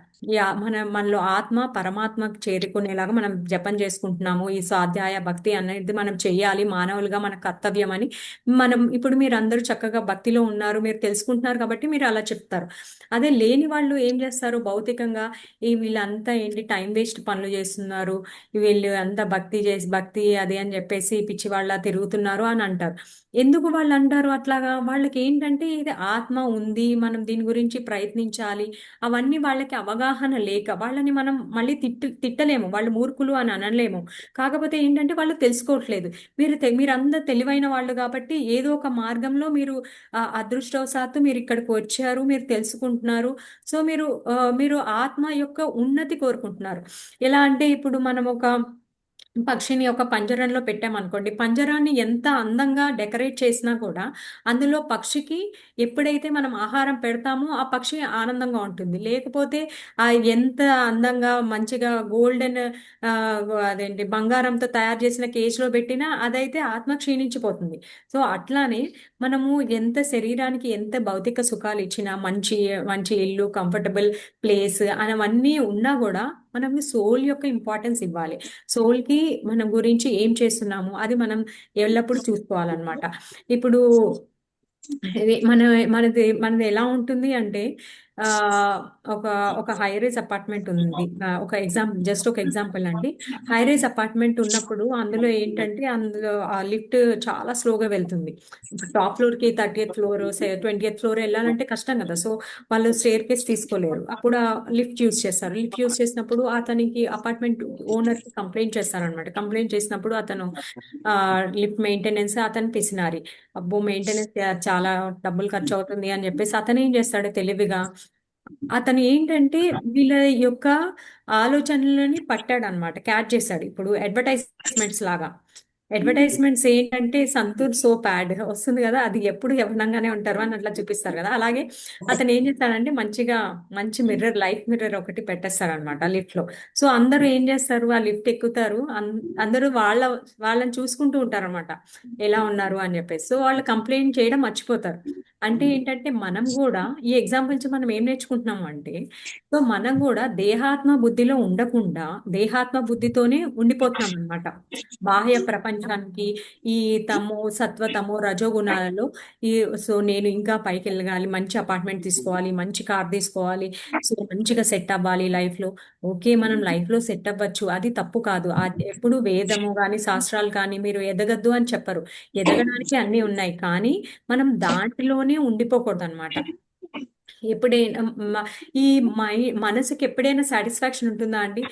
మనలో ఆత్మ పరమాత్మకు చేరుకునేలాగా మనం జపం చేసుకుంటున్నాము. ఈ స్వాధ్యాయ భక్తి అనేది మనం చెయ్యాలి, మానవులుగా మన కర్తవ్యం అని ఇప్పుడు మీరు అందరూ చక్కగా భక్తిలో ఉన్నారు, మీరు తెలుసుకుంటున్నారు కాబట్టి మీరు అలా చెప్తారు. అదే లేని వాళ్ళు ఏం చేస్తారు? భౌతికంగా వీళ్ళంతా ఏంటి టైం వేస్ట్ పనులు చేస్తున్నారు, వీళ్ళు అంతా భక్తి అది అని చెప్పేసి పిచ్చి వాళ్ళ తిరుగుతున్నారు అని అంటారు. ఎందుకు వాళ్ళు అంటారు అట్లాగా? వాళ్ళకి ఏంటంటే ఇది ఆత్మ ఉంది, మనం దీని గురించి ప్రయత్నించాలి, అవన్నీ వాళ్ళకి అవగాహన లేక వాళ్ళని మనం మళ్ళీ తిట్టలేము, వాళ్ళు మూర్ఖులు అని అనలేము. కాకపోతే ఏంటంటే వాళ్ళు తెలుసుకోవట్లేదు. మీరు అందరు తెలివైన వాళ్ళు కాబట్టి ఏదో ఒక మార్గంలో మీరు అదృష్టవశాత్తు మీరు ఇక్కడికి వచ్చారు, మీరు తెలుసుకుంటున్నారు. సో మీరు ఆత్మ యొక్క ఉన్నతి కోరుకుంటున్నారు. ఎలా అంటే ఇప్పుడు మనం ఒక పక్షిని ఒక పంజరంలో పెట్టామనుకోండి, పంజరాన్ని ఎంత అందంగా డెకరేట్ చేసినా కూడా అందులో పక్షికి ఎప్పుడైతే మనం ఆహారం పెడతామో ఆ పక్షి ఆనందంగా ఉంటుంది. లేకపోతే ఎంత అందంగా మంచిగా గోల్డెన్ అదేంటి బంగారంతో తయారు చేసిన కేసులో పెట్టినా అదైతే ఆత్మ క్షీణించిపోతుంది. సో అట్లానే మనము ఎంత శరీరానికి ఎంత భౌతిక సుఖాలు ఇచ్చినా, మంచి మంచి ఇల్లు, కంఫర్టబుల్ ప్లేస్ అవన్నీ ఉన్నా కూడా మనం సోల్ యొక్క ఇంపార్టెన్స్ ఇవ్వాలి. సోల్కి మన గురించి ఏం చేస్తున్నాము అది మనం ఎల్లప్పుడూ చూసుకోవాలన్నమాట. ఇప్పుడు మనది ఎలా ఉంటుంది అంటే ఒక హైరేజ్ అపార్ట్మెంట్ ఉంది. జస్ట్ ఒక ఎగ్జాంపుల్ అండి. హైరేజ్ అపార్ట్మెంట్ ఉన్నప్పుడు అందులో ఏంటంటే ఆ లిఫ్ట్ చాలా స్లోగా వెళ్తుంది. టాప్ ఫ్లోర్కి 30th ఫ్లోర్ 20th ఫ్లోర్ వెళ్ళాలంటే కష్టం కదా. సో వాళ్ళు స్టేర్ కేస్ తీసుకోలేరు, అప్పుడు ఆ లిఫ్ట్ యూజ్ చేస్తారు. లిఫ్ట్ యూజ్ చేసినప్పుడు అతనికి అపార్ట్మెంట్ ఓనర్కి కంప్లైంట్ చేస్తారనమాట. కంప్లైంట్ చేసినప్పుడు అతను లిఫ్ట్ మెయింటెనెన్స్ అతను పిసినారి, అబ్బో మెయింటెనెన్స్ చాలా డబ్బులు ఖర్చు అవుతుంది అని చెప్పేసి అతను ఏం చేస్తాడు తెలివిగా, అతను ఏంటంటే వీళ్ళ యొక్క ఆలోచనలని పట్టాడు అనమాట, క్యాచ్ చేశాడు. ఇప్పుడు అడ్వర్టైజ్మెంట్స్ లాగా, అడ్వర్టైజ్మెంట్స్ ఏంటంటే సంతూర్ సోప్ యాడ్ వస్తుంది కదా, అది ఎప్పుడు యవ్వనంగానే ఉంటారు అని అట్లా చూపిస్తారు కదా. అలాగే అతను ఏం చేస్తాడంటే మంచి మిర్రర్, లైఫ్ మిర్రర్ ఒకటి పెట్టేస్తారు అనమాట లిఫ్ట్ లో. సో అందరూ ఏం చేస్తారు, ఆ లిఫ్ట్ ఎక్కుతారు, అందరూ వాళ్ళని చూసుకుంటూ ఉంటారు అనమాట ఎలా ఉన్నారు అని చెప్పేసి. సో వాళ్ళు కంప్లైంట్ చేయడం మర్చిపోతారు. అంటే ఏంటంటే మనం కూడా ఈ ఎగ్జాంపుల్స్ మనం ఏం నేర్చుకుంటున్నాము అంటే, సో మనం కూడా దేహాత్మ బుద్ధిలో ఉండకుండా దేహాత్మ బుద్ధితోనే ఉండిపోతున్నాం అనమాట. బాహ్య ప్రపంచానికి ఈ సత్వ రజోగుణాలలో సో నేను ఇంకా పైకి వెళ్ళగాలి, మంచి అపార్ట్మెంట్ తీసుకోవాలి, మంచి కార్ తీసుకోవాలి, సో మంచిగా సెట్ అవ్వాలి లైఫ్ లో. ఓకే మనం లైఫ్ లో సెట్ అవ్వచ్చు, అది తప్పు కాదు. ఎప్పుడు వేదము కానీ శాస్త్రాలు కానీ మీరు ఎదగద్దు అని చెప్పరు, ఎదగడానికి అన్ని ఉన్నాయి, కానీ మనం దాంట్లోనే ఉండిపోకూడదు అనమాట. ఎప్పుడైనా ఈ మనసుకి ఎప్పుడైనా సాటిస్ఫాక్షన్ ఉంటుందా అండి?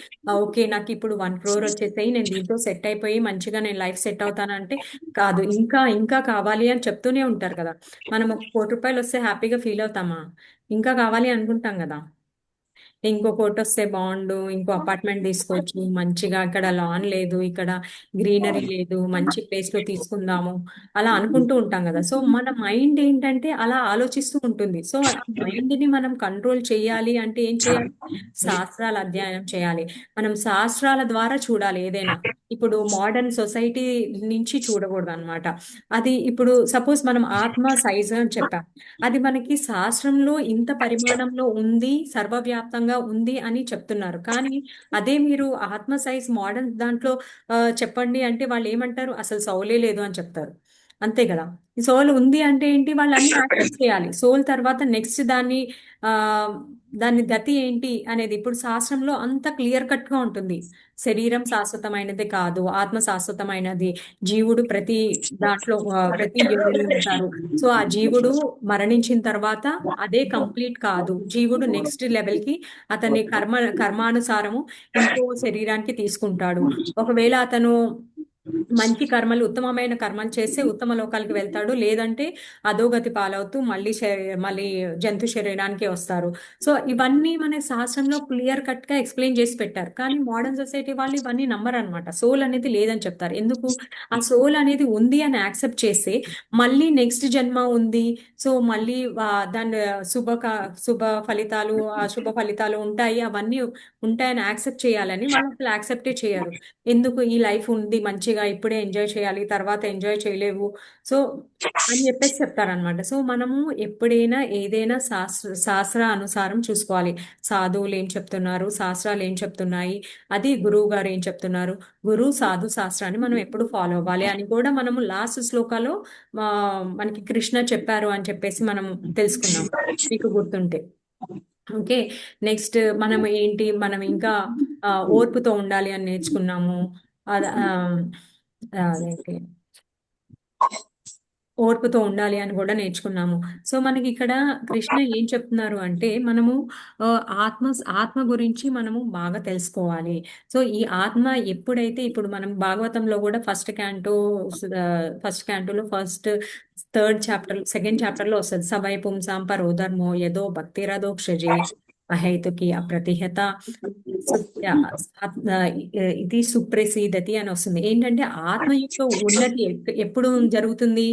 ఓకే నాకు ఇప్పుడు 1 crore వచ్చేసాయి, నేను దీంతో సెట్ అయిపోయి మంచిగా నేను లైఫ్ సెట్ అవుతానంటే కాదు, ఇంకా ఇంకా కావాలి అని చెప్తూనే ఉంటారు కదా. మనం 1 కోటి రూపాయలు వస్తే హ్యాపీగా ఫీల్ అవుతామా? ఇంకా కావాలి అనుకుంటాం కదా. ఇంకో కోటి వస్తే బాగుండు, ఇంకో అపార్ట్మెంట్ తీసుకోవచ్చు మంచిగా, ఇక్కడ లాన్ లేదు, ఇక్కడ గ్రీనరీ లేదు, మంచి ప్లేస్ లో తీసుకుందాము అలా అనుకుంటూ ఉంటాం కదా. సో మన మైండ్ ఏంటంటే అలా ఆలోచిస్తూ ఉంటుంది. సో ఆ మైండ్ ని మనం కంట్రోల్ చేయాలి అంటే ఏం చేయాలి? శాస్త్రాల అధ్యయనం చేయాలి. మనం శాస్త్రాల ద్వారా చూడాలి ఏదైనా. ఇప్పుడు మోడర్న్ సొసైటీ నుంచి చూడకూడదు అనమాట. అది ఇప్పుడు సపోజ్ మనం ఆత్మ సైజ్ అని చెప్పాం, అది మనకి శాస్త్రంలో ఇంత పరిమాణంలో ఉంది, సర్వవ్యాప్తంగా ఉంది అని చెప్తున్నారు. కానీ అదే మీరు ఆత్మ సైజ్ మోడర్న్ దాంట్లో చెప్పండి అంటే వాళ్ళు ఏమంటారు? అసలు సౌలే లేదు అని చెప్తారు. అంతే కదా. ఈ సోల్ ఉంది అంటే ఏంటి? వాళ్ళు అన్ని యాక్సెప్ట్ చేయాలి. సోల్ తర్వాత నెక్స్ట్ ఆ దాని గతి ఏంటి అనేది ఇప్పుడు శాస్త్రంలో అంత క్లియర్ కట్ గా ఉంటుంది. శరీరం శాశ్వతమైనది కాదు, ఆత్మ శాశ్వతమైనది, జీవుడు ప్రతి దాంట్లో ప్రతి యోనిలో ఉంటారు. సో ఆ జీవుడు మరణించిన తర్వాత అదే కంప్లీట్ కాదు, జీవుడు నెక్స్ట్ లెవెల్ కి అతని కర్మానుసారము ఇంకో శరీరానికి తీసుకుంటాడు. ఒకవేళ అతను మంచి కర్మలు, ఉత్తమమైన కర్మలు చేస్తే ఉత్తమ లోకాలకి వెళ్తాడు, లేదంటే అధోగతి పాలవుతూ మళ్ళీ జంతు శరీరానికి వస్తారు. సో ఇవన్నీ మన శాస్త్రంలో క్లియర్ కట్ గా ఎక్స్ప్లెయిన్ చేసి పెట్టారు. కానీ మోడర్న్ సొసైటీ వాళ్ళు ఇవన్నీ నమ్మరు అనమాట. సోల్ అనేది లేదని చెప్తారు. ఎందుకు? ఆ సోల్ అనేది ఉంది అని యాక్సెప్ట్ చేస్తే మళ్ళీ నెక్స్ట్ జన్మ ఉంది, సో మళ్ళీ దాని శుభ ఫలితాలు, అశుభ ఫలితాలు ఉంటాయి, అవన్నీ ఉంటాయని యాక్సెప్ట్ చేయాలని వాళ్ళు అసలు యాక్సెప్టే చేయరు. ఎందుకు? ఈ లైఫ్ ఉంది మంచిగా, ఇప్పుడే ఎంజాయ్ చేయాలి, తర్వాత ఎంజాయ్ చేయలేవు, సో అని చెప్పేసి చెప్తారనమాట. సో మనము ఎప్పుడైనా ఏదైనా శాస్త్ర అనుసారం చూసుకోవాలి. సాధువులు ఏం చెప్తున్నారు, శాస్త్రాలు ఏం చెప్తున్నాయి, అది గురువు గారు ఏం చెప్తున్నారు, గురువు సాధు శాస్త్రాన్ని మనం ఎప్పుడు ఫాలో అవ్వాలి అని కూడా మనము లాస్ట్ శ్లోకాలో మనకి కృష్ణ చెప్పారు అని చెప్పేసి మనం తెలుసుకున్నాం, మీకు గుర్తుంటే. ఓకే, నెక్స్ట్ మనం ఏంటి, మనం ఇంకా ఓర్పుతో ఉండాలి అని నేర్చుకున్నాము. అదేంటి, ఓర్పుతో ఉండాలి అని కూడా నేర్చుకున్నాము. సో మనకి ఇక్కడ కృష్ణ ఏం చెప్తున్నారు అంటే మనము ఆత్మ గురించి మనము బాగా తెలుసుకోవాలి. సో ఈ ఆత్మ ఎప్పుడైతే, ఇప్పుడు మనం భాగవతంలో కూడా ఫస్ట్ క్యాంటోలో థర్డ్ చాప్టర్, సెకండ్ చాప్టర్ లో వస్తుంది, సవై పుంసాం పరోధర్మో యదో భక్తిరదోక్షజే అహైతుకి అప్రతిహత ఇది సుప్రసీదతి అని వస్తుంది. ఏంటంటే ఆత్మ యొక్క ఉన్నతి ఎప్పుడు జరుగుతుంది?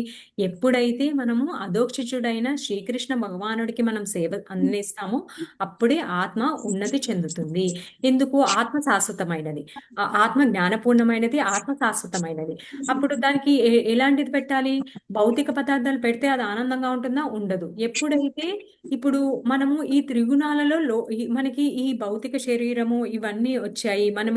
ఎప్పుడైతే మనము అధోక్షిచుడైన శ్రీకృష్ణ భగవానుడికి మనం సేవ అందిస్తామో అప్పుడే ఆత్మ ఉన్నతి చెందుతుంది. ఎందుకు? ఆత్మ శాశ్వతమైనది, ఆత్మ జ్ఞానపూర్ణమైనది, ఆత్మ శాశ్వతమైనది. అప్పుడు దానికి ఎలాంటిది పెట్టాలి? భౌతిక పదార్థాలు పెడితే అది ఆనందంగా ఉంటుందా? ఉండదు. ఎప్పుడైతే ఇప్పుడు మనము ఈ త్రిగుణాలలో మనకి ఈ భౌతిక శరీరము ఇవన్నీ వచ్చాయి, మనం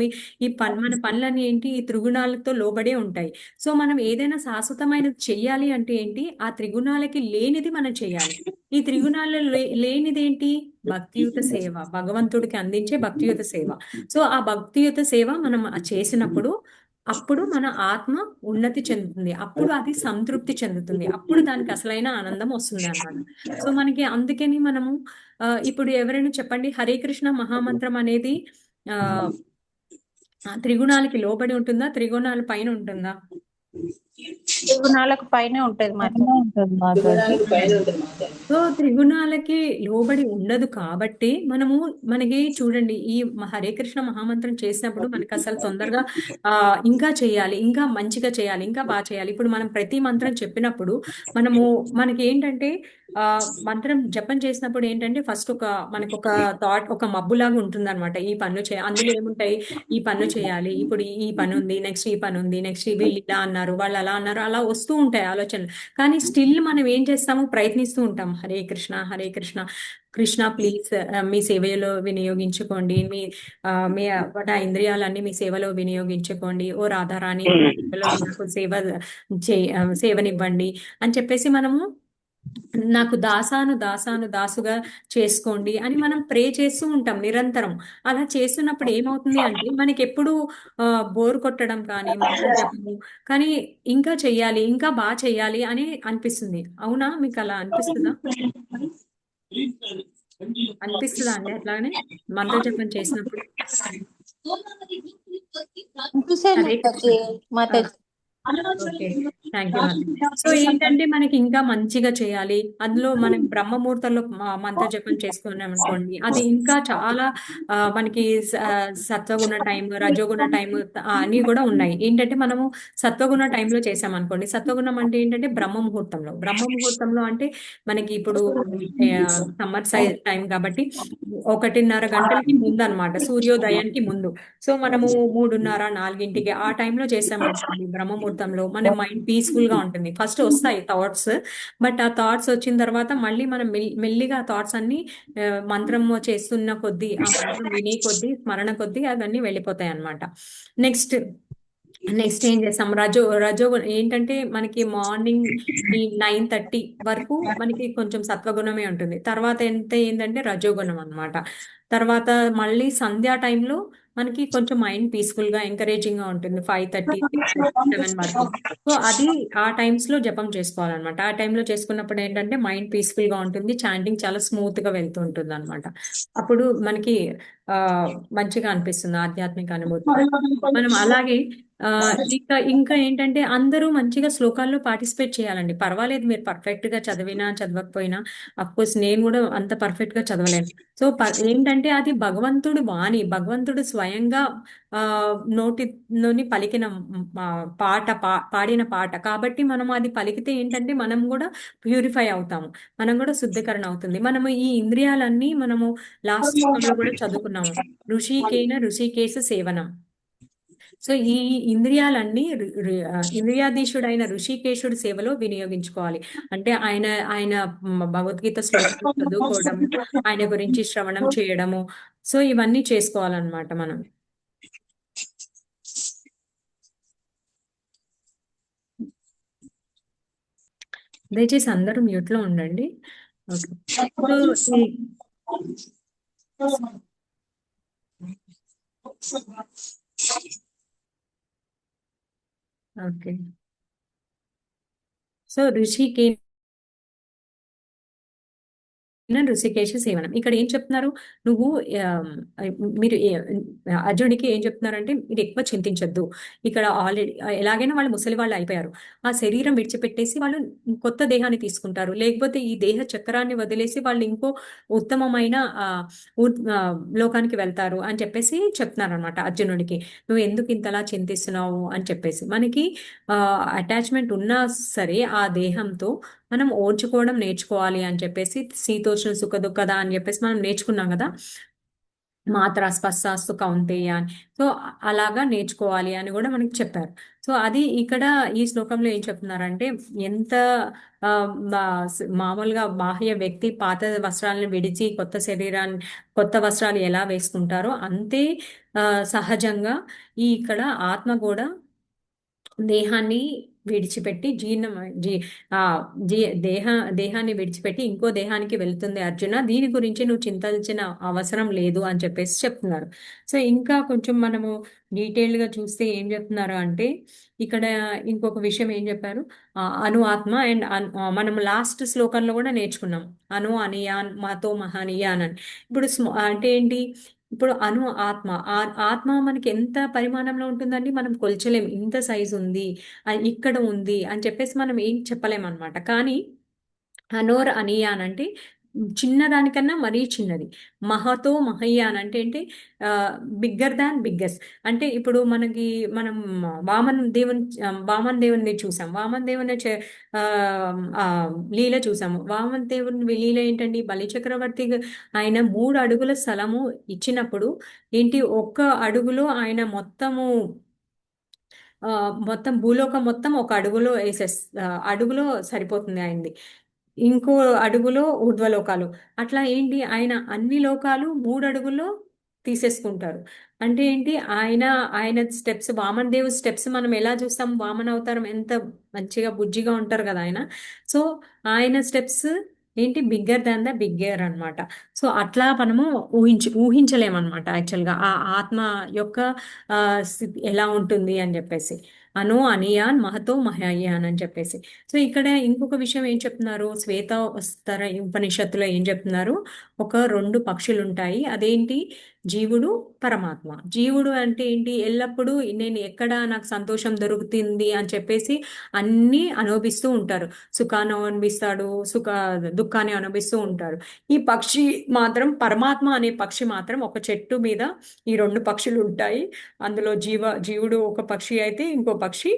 మన పనులన్నీ ఏంటి? ఈ త్రిగుణాలతో లోబడే ఉంటాయి. సో మనం ఏదైనా శాశ్వతమైనది చెయ్యాలి అంటే ఏంటి? ఆ త్రిగుణాలకి లేనిది మనం చేయాలి. ఈ త్రిగుణాలలో లేనిది ఏంటి? భక్తియుత సేవ, భగవంతుడికి అందించే భక్తియుత సేవ. సో ఆ భక్తియుత సేవ మనం చేసినప్పుడు అప్పుడు మన ఆత్మ ఉన్నతి చెందుతుంది, అప్పుడు అది సంతృప్తి చెందుతుంది, అప్పుడు దానికి అసలైన ఆనందం వస్తుంది అన్నమాట. సో మనకి అందుకని మనము ఇప్పుడు ఎవరైనా చెప్పండి, హరే కృష్ణ మహామంత్రం అనేది త్రిగుణాలకి లోబడి ఉంటుందా, త్రిగుణాల పైన ఉంటుందా? త్రిగుణాలకు పైనే ఉంటది మాతాజీ. సో త్రిగుణాలకి లోబడి ఉండదు కాబట్టి మనకి చూడండి, ఈ హరే కృష్ణ మహామంత్రం చేసినప్పుడు మనకి అసలు తొందరగా ఇంకా చేయాలి, ఇంకా మంచిగా చేయాలి, ఇంకా బాగా చేయాలి. ఇప్పుడు మనం ప్రతి మంత్రం చెప్పినప్పుడు మనకి ఏంటంటే మంత్రం జపం చేసినప్పుడు ఏంటంటే ఫస్ట్ మనకు ఒక థాట్, ఒక మబ్బులాగా ఉంటుంది అనమాట. ఈ పన్ను అందులో ఏముంటాయి? ఈ పన్ను చేయాలి, ఇప్పుడు ఈ పని ఉంది, నెక్స్ట్ ఈ పని ఉంది, నెక్స్ట్ వీళ్ళు ఇలా అన్నారు, వాళ్ళు అలా అన్నారు, అలా వస్తూ ఉంటాయి ఆలోచనలు. కానీ స్టిల్ మనం ఏం చేస్తాము? ప్రయత్నిస్తూ ఉంటాం. హరే కృష్ణ హరే కృష్ణ, కృష్ణ ప్లీజ్ మీ సేవలో వినియోగించుకోండి, మీ నా ఇంద్రియాలన్నీ మీ సేవలో వినియోగించుకోండి, ఓ రాధారాణి నాకు సేవనివ్వండి అని చెప్పేసి మనము నాకు దాసుగా చేసుకోండి అని మనం ప్రే చేస్తూ ఉంటాం నిరంతరం. అలా చేస్తున్నప్పుడు ఏమవుతుంది అంటే మనకి ఎప్పుడు బోర్ కొట్టడం కానీ జపము కానీ ఇంకా చెయ్యాలి, ఇంకా బాగా చెయ్యాలి అని అనిపిస్తుంది. అవునా? మీకు అలా అనిపిస్తుందా అండి? అట్లానే మంత్ర జపం చేసినప్పుడు Mataji okay, thank you Mataji. So ఏంటంటే మనకి ఇంకా మంచిగా చేయాలి, అందులో మనం బ్రహ్మముహూర్తంలో మంత్ర జపం చేసుకున్నాం అనుకోండి, అది ఇంకా చాలా మనకి సత్వగుణ టైం, రజోగుణ టైం అన్నీ కూడా ఉన్నాయి. ఏంటంటే మనము సత్వగుణ టైంలో చేసాం అనుకోండి, సత్వగుణం అంటే ఏంటంటే బ్రహ్మ ముహూర్తంలో అంటే మనకి ఇప్పుడు సమ్మర్ టైం కాబట్టి 1:30 గంటలకి ముందు అనమాట, సూర్యోదయానికి ముందు. సో మనము 3:30, 4ంటికి ఆ టైంలో చేసామనుకోండి బ్రహ్మముహూర్తంలో, మన మైండ్ పీస్ఫుల్ గా ఉంటుంది. ఫస్ట్ వస్తాయి థాట్స్, బట్ ఆ థాట్స్ వచ్చిన తర్వాత మళ్ళీ మనం మెల్లిగా థాట్స్ అన్ని మంత్రం చేస్తున్న కొద్దీ, ఆ మంత్రం వినే కొద్దీ, స్మరణ కొద్దీ అవన్నీ వెళ్ళిపోతాయి అన్నమాట. నెక్స్ట్ ఏం చేస్తాం, రజో ఏంటంటే మనకి మార్నింగ్ ఈ 9:30 వరకు మనకి కొంచెం సత్వగుణమే ఉంటుంది. తర్వాత ఏంటంటే రజోగుణం అన్నమాట. తర్వాత మళ్ళీ సంధ్యా టైంలో మనకి కొంచెం మైండ్ పీస్ఫుల్ గా, ఎంకరేజింగ్ గా ఉంటుంది 5:30, 7 వరకు. సో అది ఆ టైమ్స్ లో జపం చేసుకోవాలన్నమాట. ఆ టైంలో చేసుకున్నప్పుడు ఏంటంటే మైండ్ పీస్ఫుల్ గా ఉంటుంది, చాంటింగ్ చాలా స్మూత్ గా వెళ్తూ ఉంటుంది అనమాట. అప్పుడు మనకి మంచిగా అనిపిస్తుంది, ఆధ్యాత్మిక అనుభూతి. మనం అలాగే ఇంకా ఏంటంటే అందరూ మంచిగా శ్లోకాల్లో పార్టిసిపేట్ చేయాలండి. పర్వాలేదు, మీరు పర్ఫెక్ట్ గా చదివినా చదవకపోయినా, అఫ్ కోర్స్ నేను కూడా అంత పర్ఫెక్ట్ గా చదవలేను. సో ఏంటంటే అది భగవంతుడు వాణి, భగవంతుడు స్వయంగా నోటిలోని పలికిన పాడిన పాట కాబట్టి మనం అది పలికితే ఏంటంటే మనం కూడా ప్యూరిఫై అవుతాము, మనం కూడా శుద్ధీకరణ అవుతుంది. మనము ఈ ఇంద్రియాలన్నీ మనము లాస్ట్ శ్లోకంలో కూడా చదువుకున్నాము, ఋషికేశ సేవనం. సో ఈ ఇంద్రియాలన్నీ ఇంద్రియాధీశుడైన ఋషికేశుడి సేవలో వినియోగించుకోవాలి. అంటే ఆయన ఆయన భగవద్గీత శ్లోకాలు చదువుకోవడం, ఆయన గురించి శ్రవణం చేయడము, సో ఇవన్నీ చేసుకోవాలన్నమాట మనం. దయచేసి అందరూ మ్యూట్ లో ఉండండి. ఓకే, సో ఋషికేశ సేవనం. ఇక్కడ ఏం చెప్తున్నారు, నువ్వు మీరు అర్జునుడికి ఏం చెప్తున్నారంటే మీరు ఎక్కువ చింతించొద్దు. ఇక్కడ ఆల్రెడీ ఎలాగైనా వాళ్ళు ముసలి వాళ్ళు అయిపోయారు, ఆ శరీరం విడిచిపెట్టేసి వాళ్ళు కొత్త దేహాన్ని తీసుకుంటారు, లేకపోతే ఈ దేహ చక్రాన్ని వదిలేసి వాళ్ళు ఇంకో ఉత్తమమైన లోకానికి వెళ్తారు అని చెప్పేసి చెప్తున్నారు అనమాట అర్జునుడికి. నువ్వు ఎందుకు ఇంతలా చింతిస్తున్నావు అని చెప్పేసి. మనకి అటాచ్మెంట్ ఉన్నా సరే ఆ దేహంతో మనం ఓర్చుకోవడం నేర్చుకోవాలి అని చెప్పేసి, శీతోష్ణ సుఖ దుఃఖద అని చెప్పేసి మనం నేర్చుకున్నాం కదా, మాత్ర స్పర్శాస్తు కౌంతేయ అని. సో అలాగా నేర్చుకోవాలి అని కూడా మనకి చెప్పారు. సో అది ఇక్కడ ఈ శ్లోకంలో ఏం చెప్తున్నారంటే, ఎంత మామూలుగా బాహ్య వ్యక్తి పాత వస్త్రాలను విడిచి కొత్త వస్త్రాలు ఎలా వేసుకుంటారో అంతే సహజంగా ఇక్కడ ఆత్మ కూడా దేహాన్ని విడిచిపెట్టి దేహాన్ని విడిచిపెట్టి ఇంకో దేహానికి వెళ్తుంది అర్జున, దీని గురించి నువ్వు చింతించిన అవసరం లేదు అని చెప్పేసి చెప్తున్నారు. సో ఇంకా కొంచెం మనము డీటెయిల్డ్ గా చూస్తే ఏం చెప్తున్నారు అంటే, ఇక్కడ ఇంకొక విషయం ఏం చెప్పారు, అను ఆత్మ అండ్ మనం లాస్ట్ శ్లోకంలో కూడా నేర్చుకున్నాం, అను అనియాన్ మాతో మహానియాన్ అని. ఇప్పుడు అంటే ఏంటి, ఇప్పుడు ఆత్మ మనకి ఎంత పరిమాణంలో ఉంటుందండి, మనం కొల్చలేం, ఇంత సైజు ఉంది, ఇక్కడ ఉంది అని చెప్పేసి మనం ఏం చెప్పలేమన్నమాట. కానీ అనోర్ అనియాన్ అంటే చిన్నదానికన్నా మరీ చిన్నది, మహతో మహయ్యాన్ అంటే ఏంటి, బిగ్గర్ దాన్ బిగ్గెస్ట్. అంటే ఇప్పుడు మనం వామన్ దేవుని చూసాం, వామన్ దేవుని లీల చూసాము. వామన్ దేవుని లీల ఏంటండి, బలిచక్రవర్తి ఆయన 3 అడుగుల స్థలము ఇచ్చినప్పుడు ఏంటి, ఒక్క అడుగులో ఆయన మొత్తం భూలోకం మొత్తం ఒక అడుగులో సరిపోతుంది ఆయనది, ఇంకో అడుగులో ఊర్ధ్వలోకాలు. అట్లా ఏంటి, ఆయన అన్ని లోకాలు 3 అడుగుల్లో తీసేసుకుంటారు. అంటే ఏంటి, ఆయన స్టెప్స్, వామన్ దేవు స్టెప్స్ మనం ఎలా చూస్తాం, వామన అవతారం ఎంత మంచిగా బుజ్జిగా ఉంటారు కదా ఆయన. సో ఆయన స్టెప్స్ ఏంటి, బిగ్గర్ దాన్ ద బిగ్గర్ అనమాట. సో అట్లా మనము ఊహించలేమన్నమాట యాక్చువల్గా ఆ ఆత్మ యొక్క స్థితి ఎలా ఉంటుంది అని చెప్పేసి. అను అనియాన్ మహతో మహయాన్ అని చెప్పేసి. సో ఇక్కడ ఇంకొక విషయం ఏం చెప్తున్నారు, శ్వేత ఉపనిషత్తులో ఏం చెప్తున్నారు, ఒక 2 పక్షులు ఉంటాయి, అదేంటి జీవుడు పరమాత్మ. జీవుడు అంటే ఏంటి? ఎల్లప్పుడూ నేను ఎక్కడ నాకు సంతోషం దొరుకుతుంది అని చెప్పేసి అన్నీ అనుభవిస్తూ ఉంటారు. సుఖాన్ని అనుభవిస్తాడు, దుఃఖాన్ని అనుభవిస్తూ ఉంటారు. ఈ పక్షి మాత్రం, పరమాత్మ అనే పక్షి మాత్రం, ఒక చెట్టు మీద ఈ 2 పక్షులు ఉంటాయి. అందులో జీవుడు ఒక పక్షి అయితే ఇంకో పక్షి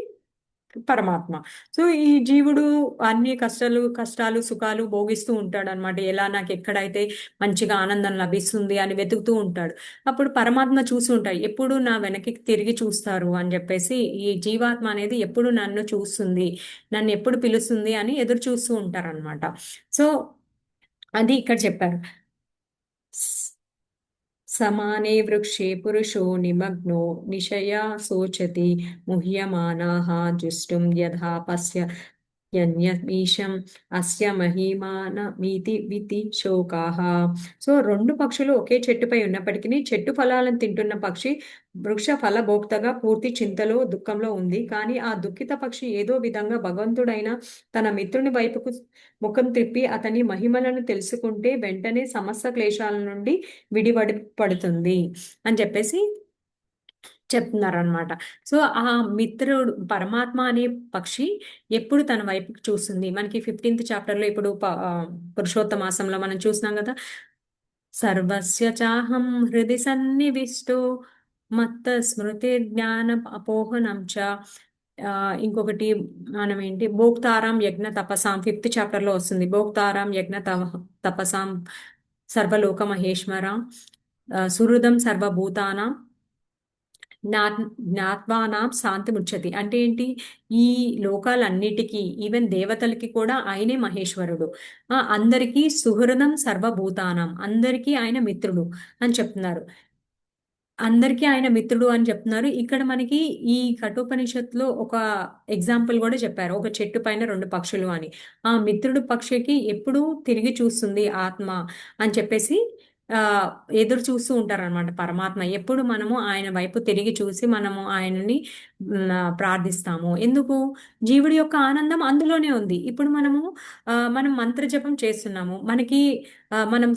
పరమాత్మ. సో ఈ జీవుడు అన్ని కష్టాలు సుఖాలు భోగిస్తూ ఉంటాడనమాట. ఎలా నాకు ఎక్కడైతే మంచిగా ఆనందం లభిస్తుంది అని వెతుకుతూ ఉంటాడు. అప్పుడు పరమాత్మ చూసి ఉంటాయి, ఎప్పుడు నా వెనక్కి తిరిగి చూస్తారు అని చెప్పేసి, ఈ జీవాత్మ అనేది ఎప్పుడు నన్ను చూస్తుంది, నన్ను ఎప్పుడు పిలుస్తుంది అని ఎదురు చూస్తూ ఉంటారనమాట. సో అది ఇక్కడ చెప్పారు. సమానే వృక్షే పురుషో నిమగ్నో నిశయా శోచతి ముహ్యమానాః జుష్టం యథా పశ్యన్యమీశం అస్య మహిమానమితి వితి శోకాః. సో 2 పక్షులు ఒకే చెట్టుపై ఉన్నప్పటికీ చెట్టు ఫలాలను తింటున్న పక్షి వృక్ష ఫలభోక్తగా పూర్తి చింతలో దుఃఖంలో ఉంది. కానీ ఆ దుఃఖిత పక్షి ఏదో విధంగా భగవంతుడైన తన మిత్రుని వైపుకు ముఖం త్రిప్పి అతని మహిమలను తెలుసుకుంటే వెంటనే సమస్త క్లేశాల నుండి పడుతుంది అని చెప్పేసి చెప్తున్నారనమాట. సో ఆ మిత్రుడు పరమాత్మ అనే పక్షి ఎప్పుడు తన వైపుకి చూస్తుంది. మనకి 15th చాప్టర్లో ఇప్పుడు పురుషోత్తమాసంలో మనం చూస్తున్నాం కదా, సర్వస్య చాహం హృది సన్నివిష్టో మత్త స్మృతి జ్ఞాన అపోహనం చ. ఇంకొకటి మనం ఏంటి, భోక్తారాం యజ్ఞ తపసాం 5th చాప్టర్లో వస్తుంది. భోక్తారాం యజ్ఞ తపసాం సర్వలోక మహేశ్వరం సుహృదం సర్వభూతానాం జ్ఞాత్వానాం శాంతి ముచ్చతి. అంటే ఏంటి, ఈ లోకాలన్నిటికీ, ఈవెన్ దేవతలకి కూడా ఆయనే మహేశ్వరుడు. అందరికీ సుహృదం సర్వభూతానం, అందరికీ ఆయన మిత్రుడు అని చెప్తున్నారు. అందరికీ ఆయన మిత్రుడు అని చెప్తున్నారు. ఇక్కడ మనకి ఈ కఠోపనిషత్తులో ఒక ఎగ్జాంపుల్ కూడా చెప్పారు, ఒక చెట్టు పైన 2 పక్షులు అని. ఆ మిత్రుడు పక్షికి ఎప్పుడు తిరిగి చూస్తుంది ఆత్మ అని చెప్పేసి ఎదురు చూస్తూ ఉంటారనమాట పరమాత్మ. ఎప్పుడు మనము ఆయన వైపు తిరిగి చూసి మనము ఆయనని ప్రార్థిస్తాము. ఎందుకు? జీవుడి యొక్క ఆనందం అందులోనే ఉంది. ఇప్పుడు మనం మంత్ర జపం చేస్తున్నాము. మనకి మనం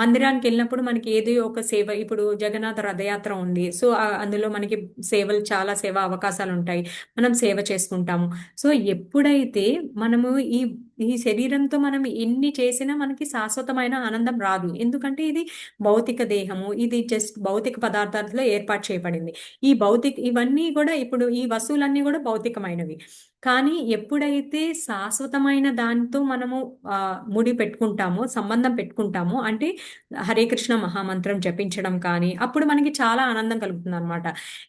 మందిరానికి వెళ్ళినప్పుడు మనకి ఏదో ఒక సేవ, ఇప్పుడు జగన్నాథ రథయాత్ర ఉంది. సో అందులో మనకి సేవలు, చాలా సేవా అవకాశాలు ఉంటాయి. మనం సేవ చేసుకుంటాము. సో ఎప్పుడైతే మనము ఈ శరీరంతో మనం ఎన్ని చేసినా మనకి శాశ్వతమైన ఆనందం రాదు. ఎందుకంటే ఇది భౌతిక దేహము, ఇది జస్ట్ భౌతిక పదార్థాలతో ఏర్పాటు చేయబడింది. ఇవన్నీ కూడా, ఇప్పుడు ఈ వస్తువులన్నీ కూడా భౌతికమైనవి. కానీ ఎప్పుడైతే శాశ్వతమైన దాంతో మనము ముడి పెట్టుకుంటామో, సంబంధం పెట్టుకుంటామో, అంటే హరే కృష్ణ మహామంత్రం జపించడం కానీ, అప్పుడు మనకి చాలా ఆనందం కలుగుతుంది అనమాట.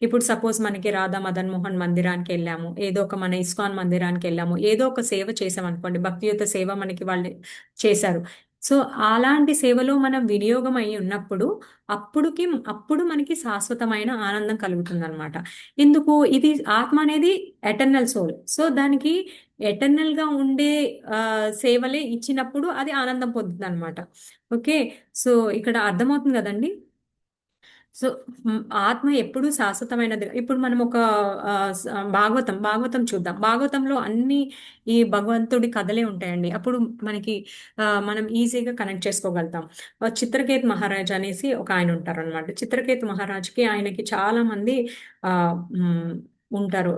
ఇప్పుడు సపోజ్ మనకి రాధా మదన్ మోహన్ మందిరానికి వెళ్ళాము, ఏదో ఒక మన ఇస్కాన్ మందిరానికి వెళ్ళాము, ఏదో ఒక సేవ చేసాం అనుకోండి, భక్తియుత సేవ మనకి వాళ్ళు చేశారు. సో అలాంటి సేవలో మనం వినియోగం అయి ఉన్నప్పుడు అప్పుడు మనకి శాశ్వతమైన ఆనందం కలుగుతుంది అనమాట. ఎందుకు? ఇది ఆత్మ అనేది ఎటర్నల్ సోల్. సో దానికి ఎటర్నల్ గా ఉండే సేవలే ఇచ్చినప్పుడు అది ఆనందం పొందుతుంది అనమాట. ఓకే, సో ఇక్కడ అర్థమవుతుంది కదండి. సో ఆత్మ ఎప్పుడు శాశ్వతమైనది. ఇప్పుడు మనం ఒక భాగవతం చూద్దాం. భాగవతంలో అన్ని ఈ భగవంతుడి కథలే ఉంటాయండి. అప్పుడు మనకి మనం ఈజీగా కనెక్ట్ చేసుకోగలుగుతాం. చిత్రకేతు మహారాజ్ అనేసి ఒక ఆయన ఉంటారు అనమాట. చిత్రకేతు మహారాజ్కి ఆయనకి చాలా మంది ఉంటారు,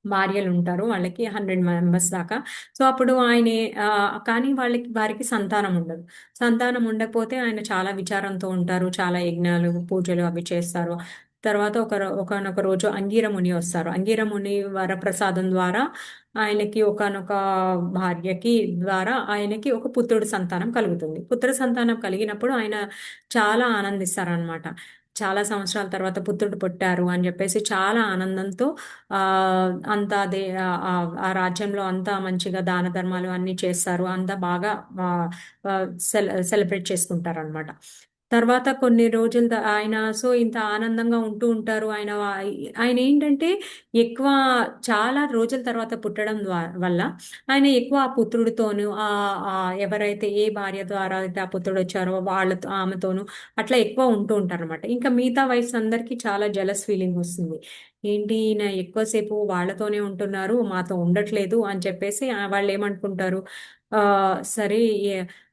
భార్యలు ఉంటారు. వాళ్ళకి 100 మెంబర్స్ దాకా. సో అప్పుడు కానీ వారికి సంతానం ఉండదు. సంతానం ఉండకపోతే ఆయన చాలా విచారంతో ఉంటారు. చాలా యజ్ఞాలు, పూజలు అవి చేస్తారు. తర్వాత ఒకనొక రోజు అంగీర ముని వస్తారు. అంగీర ముని వరప్రసాదం ద్వారా ఆయనకి ఒకనొక భార్యకి ద్వారా ఆయనకి ఒక పుత్రుడి సంతానం కలుగుతుంది. పుత్ర సంతానం కలిగినప్పుడు ఆయన చాలా ఆనందిస్తారనమాట. చాలా సంవత్సరాల తర్వాత పుత్రుడు పుట్టారు అని చెప్పేసి చాలా ఆనందంతో అంతా ఆ రాజ్యంలో అంతా మంచిగా దాన ధర్మాలు అన్ని చేస్తారు. అంతా బాగా సెలబ్రేట్ చేసుకుంటారు అనమాట. తర్వాత కొన్ని రోజులు సో ఇంత ఆనందంగా ఉంటూ ఉంటారు. ఆయన ఏంటంటే ఎక్కువ చాలా రోజుల తర్వాత పుట్టడం వల్ల ఆయన ఎక్కువ ఆ పుత్రుడితోనూ ఎవరైతే ఏ భార్య ద్వారా అయితే ఆ పుత్రుడు వచ్చారో వాళ్ళతో, ఆమెతోనూ అట్లా ఎక్కువ ఉంటూ ఉంటారు అనమాట. ఇంకా మిగతా వయసు అందరికీ చాలా జలస్ ఫీలింగ్ వస్తుంది. ఏంటి ఈయన ఎక్కువసేపు వాళ్ళతోనే ఉంటున్నారు, మాతో ఉండట్లేదు అని చెప్పేసి వాళ్ళు ఏమనుకుంటారు, సరే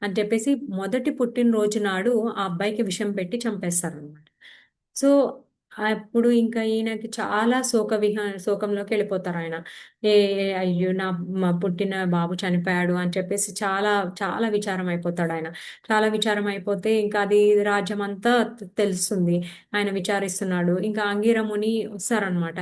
అని చెప్పేసి మొదటి పుట్టినరోజు నాడు ఆ అబ్బాయికి విషం పెట్టి చంపేస్తారనమాట. సో అప్పుడు ఇంకా ఈయనకి చాలా శోకంలోకి వెళ్ళిపోతారు ఆయన. ఏ అయ్యో మా పుట్టిన బాబు చనిపోయాడు అని చెప్పేసి చాలా చాలా విచారం అయిపోతాడు ఆయన. చాలా విచారం అయిపోతే ఇంకా అది రాజ్యం అంతా తెలుస్తుంది. ఆయన విచారిస్తున్నాడు. ఇంకా అంగీరముని వస్తారనమాట.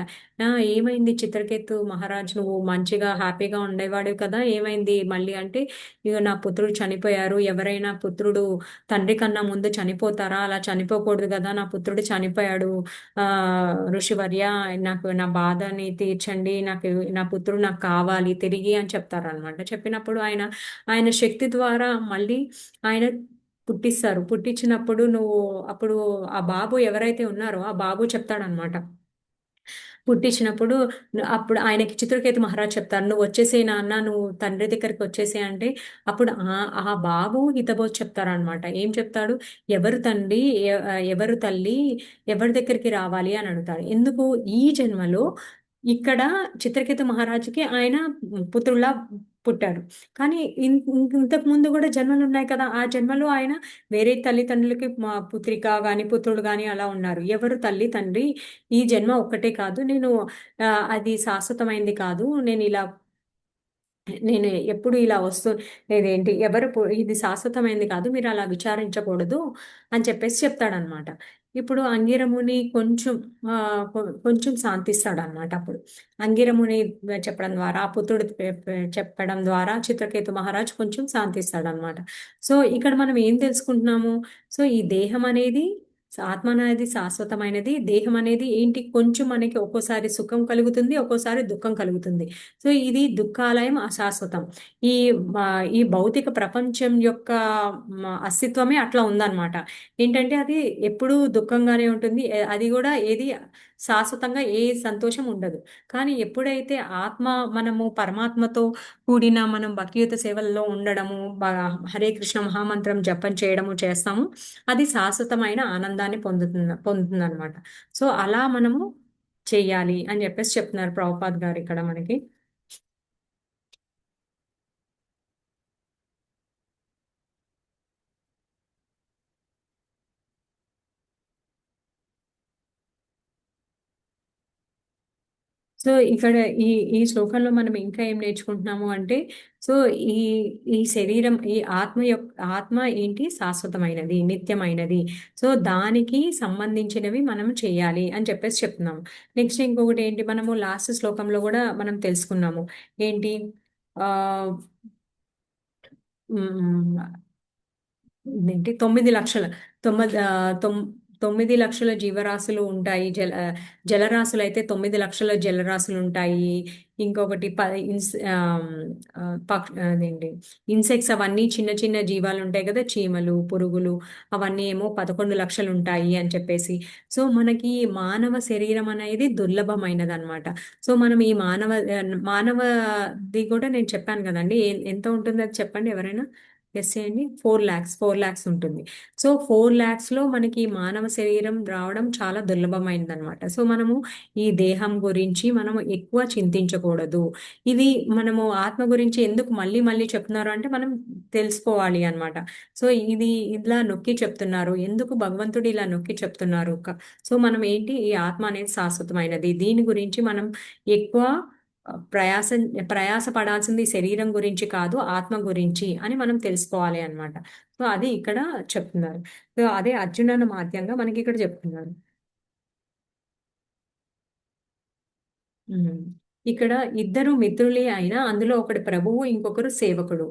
ఏమైంది చిత్రకేతు మహారాజ్, నువ్వు మంచిగా హ్యాపీగా ఉండేవాడు కదా, ఏమైంది మళ్ళీ అంటే, ఇక నా పుత్రుడు చనిపోయారు. ఎవరైనా పుత్రుడు తండ్రి కన్నా ముందు చనిపోతారా? అలా చనిపోకూడదు కదా, నా పుత్రుడు చనిపోయాడు. ఆ ఋషివర్య, నాకు నా బాధని తీర్చండి, నా పుత్రుడు నాకు కావాలి తిరిగి అని చెప్తారనమాట. చెప్పినప్పుడు ఆయన శక్తి ద్వారా మళ్ళీ ఆయన పుట్టిస్తారు. పుట్టించినప్పుడు అప్పుడు ఆ బాబు ఎవరైతే ఉన్నారో ఆ బాబు చెప్తాడనమాట. పుట్టించినప్పుడు అప్పుడు ఆయనకి చిత్రకేతు మహారాజ్ చెప్తారు, నువ్వు వచ్చేసే నాన్న, నువ్వు తండ్రి దగ్గరికి వచ్చేసే అంటే, అప్పుడు ఆ బాబు హితబోధ చెప్తారనమాట. ఏం చెప్తాడు? ఎవరు తండ్రి, ఎవరు తల్లి, ఎవరి దగ్గరికి రావాలి అని అడుగుతాడు. ఎందుకు ఈ జన్మలో ఇక్కడ చిత్రకేతు మహారాజుకి ఆయన పుత్రుల్లా పుట్టాడు. కానీ ఇంతకు ముందు కూడా జన్మలు ఉన్నాయి కదా, ఆ జన్మలో ఆయన వేరే తల్లిదండ్రులకి పుత్రిక గాని పుత్రుడు గాని అలా ఉన్నారు. ఎవరు తల్లి తండ్రి, ఈ జన్మ ఒక్కటే కాదు, అది శాశ్వతమైంది కాదు, నేను ఎప్పుడు ఇలా ఇదేంటి ఇది శాశ్వతమైంది కాదు, మీరు అలా విచారించకూడదు అని చెప్పేసి చెప్తాడనమాట. ఇప్పుడు అంగిరముని కొంచెం శాంతిస్తాడనమాట. అప్పుడు అంగిరముని చెప్పడం ద్వారా, ఆ పుత్రుడు చెప్పడం ద్వారా చిత్రకేతు మహారాజ్ కొంచెం శాంతిస్తాడనమాట. సో ఇక్కడ మనం ఏం తెలుసుకుంటున్నాము? సో ఈ దేహం అనేది, ఆత్మ అనేది శాశ్వతమైనది. దేహం అనేది ఏంటి, కొంచెం మనకి ఒక్కోసారి సుఖం కలుగుతుంది, ఒక్కోసారి దుఃఖం కలుగుతుంది. సో ఇది దుఃఖాలయం, అశాశ్వతం. ఈ భౌతిక ప్రపంచం యొక్క అస్తిత్వమే అట్లా ఉందన్నమాట. ఏంటంటే అది ఎప్పుడూ దుఃఖంగానే ఉంటుంది. అది కూడా ఏది శాశ్వతంగా ఏ సంతోషం ఉండదు. కానీ ఎప్పుడైతే మనము పరమాత్మతో కూడిన మనం భక్తియుత సేవల్లో ఉండడము, హరే కృష్ణ మహామంత్రం జపం చేయడము చేస్తాము, అది శాశ్వతమైన ఆనందాన్ని పొందుతుందన్నమాట. సో అలా మనము చెయ్యాలి అని చెప్పేసి చెప్తున్నారు ప్రభుపాద్ గారు ఇక్కడ మనకి. సో ఇక్కడ ఈ శ్లోకంలో మనం ఇంకా ఏం నేర్చుకుంటున్నాము అంటే, సో ఈ ఈ శరీరం, ఈ ఆత్మ ఏంటి, శాశ్వతమైనది, నిత్యమైనది. సో దానికి సంబంధించినవి మనం చేయాలి అని చెప్పేసి చెప్తున్నాము. నెక్స్ట్ ఇంకొకటి ఏంటి, మనము లాస్ట్ శ్లోకంలో కూడా మనం తెలుసుకున్నాము ఏంటి, ఆ ఏంటి 9 లక్షల జీవరాశులు ఉంటాయి. జలరాశులు అయితే 9 లక్షల జలరాశులు ఉంటాయి. ఇంకొకటి అదేంటి ఇన్సెక్ట్స్, అవన్నీ చిన్న చిన్న జీవాలు ఉంటాయి కదా, చీమలు, పురుగులు, అవన్నీ ఏమో 11 లక్షలు ఉంటాయి అని చెప్పేసి. సో మనకి మానవ శరీరం అనేది దుర్లభమైనది అనమాట. సో మనం ఈ మానవది కూడా నేను చెప్పాను కదండి, ఎంత ఉంటుంది అది చెప్పండి ఎవరైనా గెస్ చేయండి. 4 lakhs ఉంటుంది. సో 4 lakhsలో మనకి మానవ శరీరం రావడం చాలా దుర్లభమైనది అనమాట. సో మనము ఈ దేహం గురించి మనము ఎక్కువ చింతించకూడదు. ఇది మనము ఆత్మ గురించి ఎందుకు మళ్ళీ మళ్ళీ చెప్తున్నారు అంటే, మనం తెలుసుకోవాలి అనమాట. సో ఇది ఇలా నొక్కి చెప్తున్నారు, ఎందుకు భగవంతుడు ఇలా నొక్కి చెప్తున్నారు. సో మనం ఏంటి, ఈ ఆత్మ అనేది శాశ్వతమైనది, దీని గురించి మనం ఎక్కువ ప్రయాస పడాల్సింది శరీరం గురించి కాదు, ఆత్మ గురించి అని మనం తెలుసుకోవాలి అన్నమాట. సో అది ఇక్కడ చెప్తున్నారు. సో అదే అర్జునన మాధ్యంగా మనకి ఇక్కడ చెప్తున్నారు. ఇక్కడ ఇద్దరు మిత్రులే అయినా అందులో ఒకటి ప్రభువు, ఇంకొకరు సేవకుడు.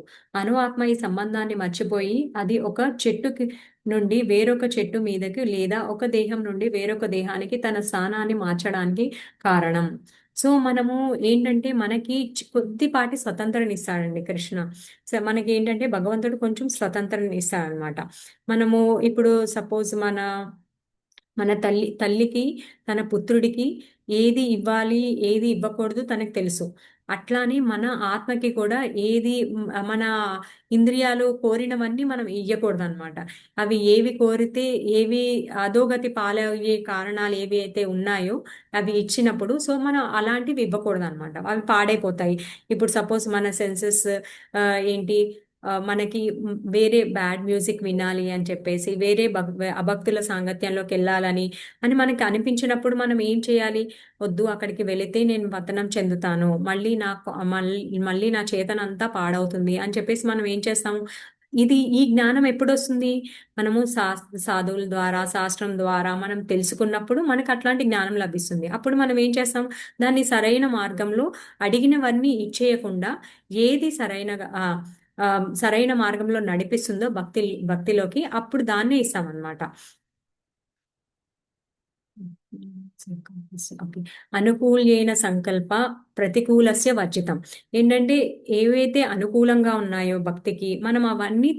ఆత్మ ఈ సంబంధాన్ని మర్చిపోయి అది ఒక చెట్టుకి నుండి వేరొక చెట్టు మీదకి, లేదా ఒక దేహం నుండి వేరొక దేహానికి తన స్థానాన్ని మార్చడానికి కారణం. సో మనము ఏంటంటే, మనకి కొద్దిపాటి స్వతంత్రాన్ని ఇస్తాడండి కృష్ణ. సో మనకి ఏంటంటే భగవంతుడు కొంచెం స్వతంత్రాన్ని ఇస్తాడనమాట. మనము ఇప్పుడు సపోజ్ మన తల్లికి తన పుత్రుడికి ఏది ఇవ్వాలి ఏది ఇవ్వకూడదు తనకు తెలుసు. అట్లానే మన ఆత్మకి కూడా ఏది మన ఇంద్రియాలు కోరినవన్నీ మనం ఇయ్యకూడదు అనమాట. అవి ఏవి కోరితే ఏవి అధోగతి పాలయ్యే కారణాలు ఏవి అయితే ఉన్నాయో అవి ఇచ్చినప్పుడు సో మనం అలాంటివి ఇవ్వకూడదు అనమాట. అవి పాడైపోతాయి. ఇప్పుడు సపోజ్ మన సెన్సెస్ ఏంటి మనకి వేరే బ్యాడ్ మ్యూజిక్ వినాలి అని చెప్పేసి వేరే అభక్తుల సాంగత్యంలోకి వెళ్ళాలని అని మనకి అనిపించినప్పుడు మనం ఏం చేయాలి? వద్దు, అక్కడికి వెళితే నేను పతనం చెందుతాను, మళ్ళీ నా చేతన అంతా పాడవుతుంది అని చెప్పేసి మనం ఏం చేస్తాము? ఈ జ్ఞానం ఎప్పుడు వస్తుంది? మనము సాధువుల ద్వారా శాస్త్రం ద్వారా మనం తెలుసుకున్నప్పుడు మనకు అట్లాంటి జ్ఞానం లభిస్తుంది. అప్పుడు మనం ఏం చేస్తాం? దాన్ని సరైన మార్గంలో అడిగినవన్నీ ఇచ్చేయకుండా ఏది సరైన మార్గంలో నడిపిస్తుందో భక్తిలోకి అప్పుడు దాన్నే ఇస్తామన్నమాట. ఓకే. అనుకూల్యైన సంకల్ప ప్రతికూలస్య వర్జితం. ఏంటంటే ఏవైతే అనుకూలంగా ఉన్నాయో భక్తికి మనం అవన్నీ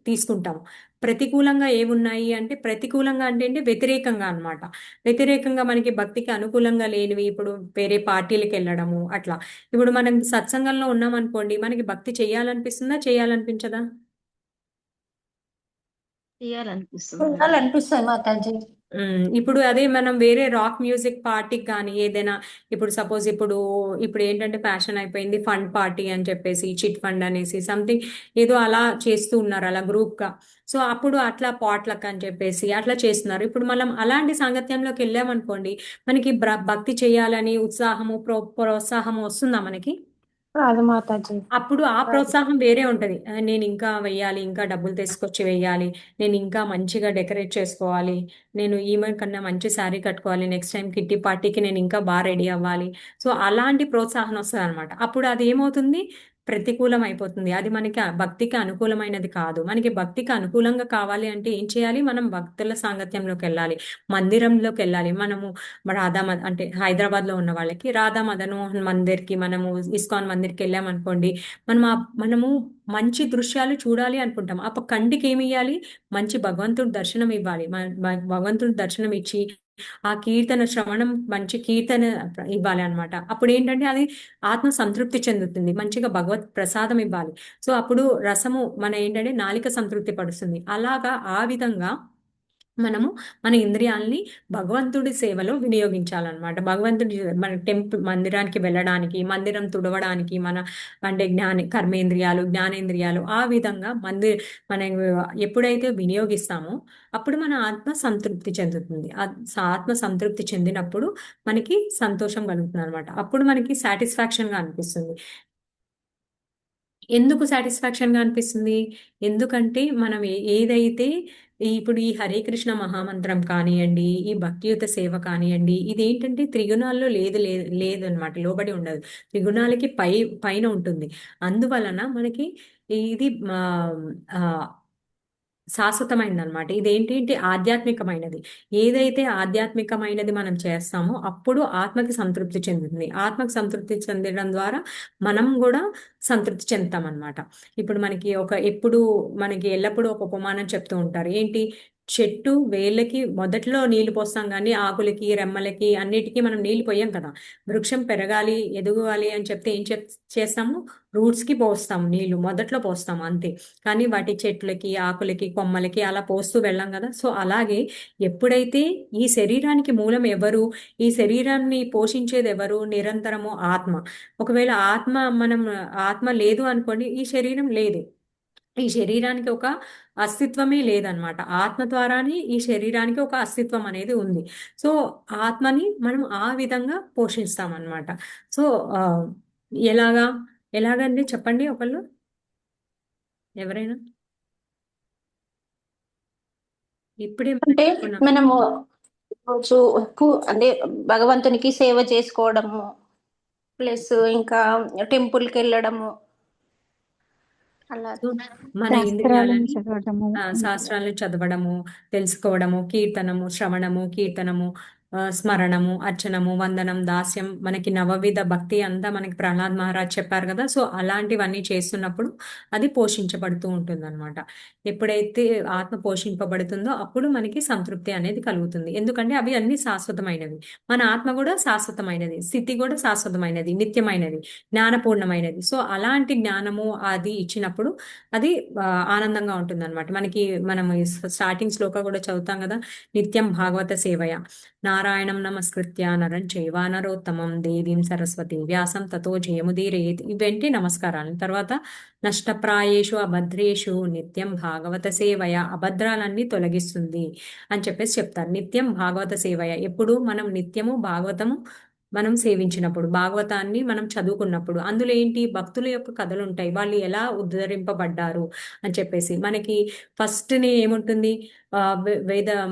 తీసుకుంటాం. ప్రతికూలంగా ఏమున్నాయి అంటే ప్రతికూలంగా అంటే వ్యతిరేకంగా అన్నమాట. వ్యతిరేకంగా మనకి భక్తికి అనుకూలంగా లేనివి ఇప్పుడు వేరే పార్టీలకు వెళ్ళడము అట్లా. ఇప్పుడు మనం సత్సంగంలో ఉన్నాం అనుకోండి, మనకి భక్తి చేయాలనిపిస్తుందా చేయాలనిపించదా? చేయాలనిపిస్తుంది మాతాజీ. ఇప్పుడు అదే మనం వేరే రాక్ మ్యూజిక్ పార్టీకి కానీ ఏదైనా ఇప్పుడు సపోజ్ ఇప్పుడు ఏంటంటే ఫ్యాషన్ అయిపోయింది ఫండ్ పార్టీ అని చెప్పేసి చిట్ ఫండ్ అనేసి సంథింగ్ ఏదో అలా చేస్తూ ఉన్నారు అలా గ్రూప్ గా. సో అప్పుడు అట్లా పాట్లక్ అని చెప్పేసి అట్లా చేస్తున్నారు. ఇప్పుడు మనం అలాంటి సాంగత్యంలోకి వెళ్ళామనుకోండి, మనకి భక్తి చేయాలని ఉత్సాహము ప్రోత్సాహము వస్తుందా మనకి? రాదు మాతాజీ. అప్పుడు ఆ ప్రోత్సాహం వేరే ఉంటది. నేను ఇంకా వెయ్యాలి, ఇంకా డబ్బులు తీసుకొచ్చి వెయ్యాలి, నేను ఇంకా మంచిగా డెకరేట్ చేసుకోవాలి, నేను ఈమె కన్నా మంచి శారీ కట్టుకోవాలి, నెక్స్ట్ టైం కిట్టి పార్టీకి నేను ఇంకా బాగా రెడీ అవ్వాలి. సో అలాంటి ప్రోత్సాహం వస్తుంది అనమాట. అప్పుడు అది ఏమవుతుంది? ప్రతికూలం అయిపోతుంది. అది మనకి భక్తికి అనుకూలమైనది కాదు. మనకి భక్తికి అనుకూలంగా కావాలి అంటే ఏం చేయాలి? మనం భక్తుల సాంగత్యంలోకి వెళ్ళాలి, మందిరంలోకి వెళ్ళాలి. మనము అంటే హైదరాబాద్ లో ఉన్న వాళ్ళకి రాధా మదన్ మోహన్ మందిర్కి, మనము ఇస్కాన్ మందిర్కి వెళ్ళామనుకోండి, మనము మంచి దృశ్యాలు చూడాలి అనుకుంటాం. అప్పుడు కంటికి ఏమి ఇవ్వాలి? మంచి భగవంతుడి దర్శనం ఇవ్వాలి. భగవంతుడి దర్శనం ఇచ్చి ఆ కీర్తన శ్రవణం, మంచి కీర్తన ఇవ్వాలి అనమాట. అప్పుడు ఏంటంటే అది ఆత్మ సంతృప్తి చెందుతుంది, మంచిగా భగవత్ ప్రసాదం ఇవ్వాలి. సో అప్పుడు రసము ఏంటంటే నాలిక సంతృప్తి పడుతుంది. అలాగా ఆ విధంగా మనము మన ఇంద్రియాల్ని భగవంతుడి సేవలో వినియోగించాలన్నమాట. భగవంతుడి మన మందిరానికి వెళ్ళడానికి, మందిరం తుడవడానికి అంటే కర్మేంద్రియాలు జ్ఞానేంద్రియాలు ఆ విధంగా మనం ఎప్పుడైతే వినియోగిస్తామో అప్పుడు మన ఆత్మ సంతృప్తి చెందుతుంది. ఆత్మ సంతృప్తి చెందినప్పుడు మనకి సంతోషం కలుగుతుంది అనమాట. అప్పుడు మనకి సాటిస్ఫాక్షన్ గా అనిపిస్తుంది. ఎందుకు సాటిస్ఫాక్షన్ గా అనిపిస్తుంది? ఎందుకంటే మనం ఏదైతే ఇప్పుడు ఈ హరే కృష్ణ మహామంత్రం కానివ్వండి, ఈ భక్తియుత సేవ కానివ్వండి, ఇదేంటంటే త్రిగుణాల్లో లేదనమాట, లోబడి ఉండదు. త్రిగుణాలకి పైన ఉంటుంది. అందువలన మనకి ఇది శాశ్వతమైనది అనమాట. ఇదేంటి ఆధ్యాత్మికమైనది. ఏదైతే ఆధ్యాత్మికమైనది మనం చేస్తామో అప్పుడు ఆత్మకి సంతృప్తి చెందుతుంది. ఆత్మకి సంతృప్తి చెందడం ద్వారా మనం కూడా సంతృప్తి చెందుతాం అనమాట. ఇప్పుడు ఎప్పుడు మనకి ఎల్లప్పుడూ ఒక ఉపమానం చెప్తూ ఉంటారు. ఏంటి? చెట్టు వేళ్ళకి మొదట్లో నీళ్లు పోస్తాం కానీ ఆకులకి రెమ్మలకి అన్నిటికీ మనం నీళ్లు పోయాం కదా. వృక్షం పెరగాలి ఎదగాలి అని చెప్తే ఏం చేస్తాము? రూట్స్ కి పోస్తాము నీళ్లు, మొదట్లో పోస్తాము అంతే. కానీ వాటి చెట్లకి ఆకులకి కొమ్మలకి అలా పోస్తూ వెళ్ళాం కదా. సో అలాగే ఎప్పుడైతే ఈ శరీరానికి మూలం ఎవరు, ఈ శరీరాన్ని పోషించేది ఎవరు? నిరంతరము ఆత్మ. ఒకవేళ ఆత్మ లేదు అనుకోండి, ఈ శరీరం లేదు. ఈ శరీరానికి ఒక అస్తిత్వమే లేదనమాట. ఆత్మ ద్వారానే ఈ శరీరానికి ఒక అస్తిత్వం అనేది ఉంది. సో ఆత్మని మనం ఆ విధంగా పోషిస్తామన్నమాట. సో ఎలాగండి చెప్పండి ఒకళ్ళు, ఎవరైనా. ఇప్పుడే అంటే మనము రోజు అంటే భగవంతునికి సేవ చేసుకోవడము, ప్లస్ ఇంకా టెంపుల్కి వెళ్ళడము, అలా మన ఇంద్రియాలని శాస్త్రాలను చదవడము, తెలుసుకోవడము, శ్రవణము, కీర్తనము, స్మరణము, అర్చనము, వందనం, దాస్యం, మనకి నవవిధ భక్తి అంతా మనకి ప్రహ్లాద్ మహారాజ్ చెప్పారు కదా. సో అలాంటివన్నీ చేస్తున్నప్పుడు అది పోషించబడుతూ ఉంటుందన్నమాట. ఎప్పుడైతే ఆత్మ పోషింపబడుతుందో అప్పుడు మనకి సంతృప్తి అనేది కలుగుతుంది. ఎందుకంటే అవి అన్ని శాశ్వతమైనవి. మన ఆత్మ కూడా శాశ్వతమైనది, స్థితి కూడా శాశ్వతమైనది, నిత్యమైనది, జ్ఞానపూర్ణమైనది. సో అలాంటి జ్ఞానము అది ఇచ్చినప్పుడు అది ఆనందంగా ఉంటుందన్నమాట. మనకి మనం స్టార్టింగ్ శ్లోక కూడా చదువుతాం కదా, నిత్యం భాగవత సేవయ నారాయణం నమస్కృత్య నరం చైవ నరోత్తమం దేవీం సరస్వతి వ్యాసం తతో జయముదీరయేత్. ఇవేంటి నమస్కారాలు. తర్వాత నష్టప్రాయేషు అభద్రేషు నిత్యం భాగవత సేవయ, అభద్రాలన్నీ తొలగిస్తుంది అని చెప్పేసి చెప్తారు. నిత్యం భాగవత సేవయ, ఎప్పుడు మనం నిత్యము భాగవతము మనం సేవించినప్పుడు, భాగవతాన్ని మనం చదువుకున్నప్పుడు, అందులో ఏంటి భక్తుల యొక్క కథలు ఉంటాయి, వాళ్ళు ఎలా ఉద్ధరింపబడ్డారు అని చెప్పేసి. మనకి ఫస్ట్ని ఏముంటుంది,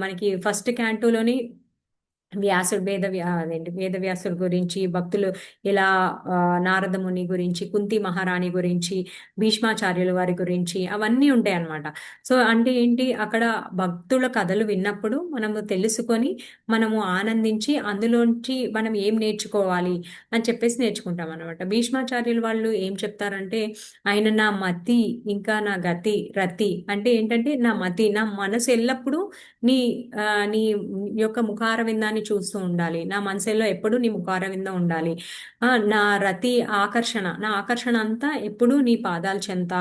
మనకి ఫస్ట్ క్యాంటోలోని వ్యాసుడు వేదవ్యాసుడి గురించి, భక్తులు ఎలా నారద ముని గురించి, కుంతి మహారాణి గురించి, భీష్మాచార్యుల వారి గురించి అవన్నీ ఉంటాయి అన్నమాట. సో అంటే ఏంటి, అక్కడ భక్తుల కథలు విన్నప్పుడు మనము తెలుసుకొని మనము ఆనందించి అందులోంచి మనం ఏం నేర్చుకోవాలి అని చెప్పేసి నేర్చుకుంటాం అనమాట. భీష్మాచార్యులు వాళ్ళు ఏం చెప్తారంటే, ఆయన నా మతి ఇంకా నా గతి రతి, అంటే ఏంటంటే నా మతి, నా మనసు ఎల్లప్పుడూ నీ నీ యొక్క ముఖార విందాన్ని చూస్తూ ఉండాలి, నా మనసులో ఎప్పుడు నీ ముఖార విందం ఉండాలి. నా రతి ఆకర్షణ, నా ఆకర్షణ అంతా ఎప్పుడు నీ పాదాల చెంత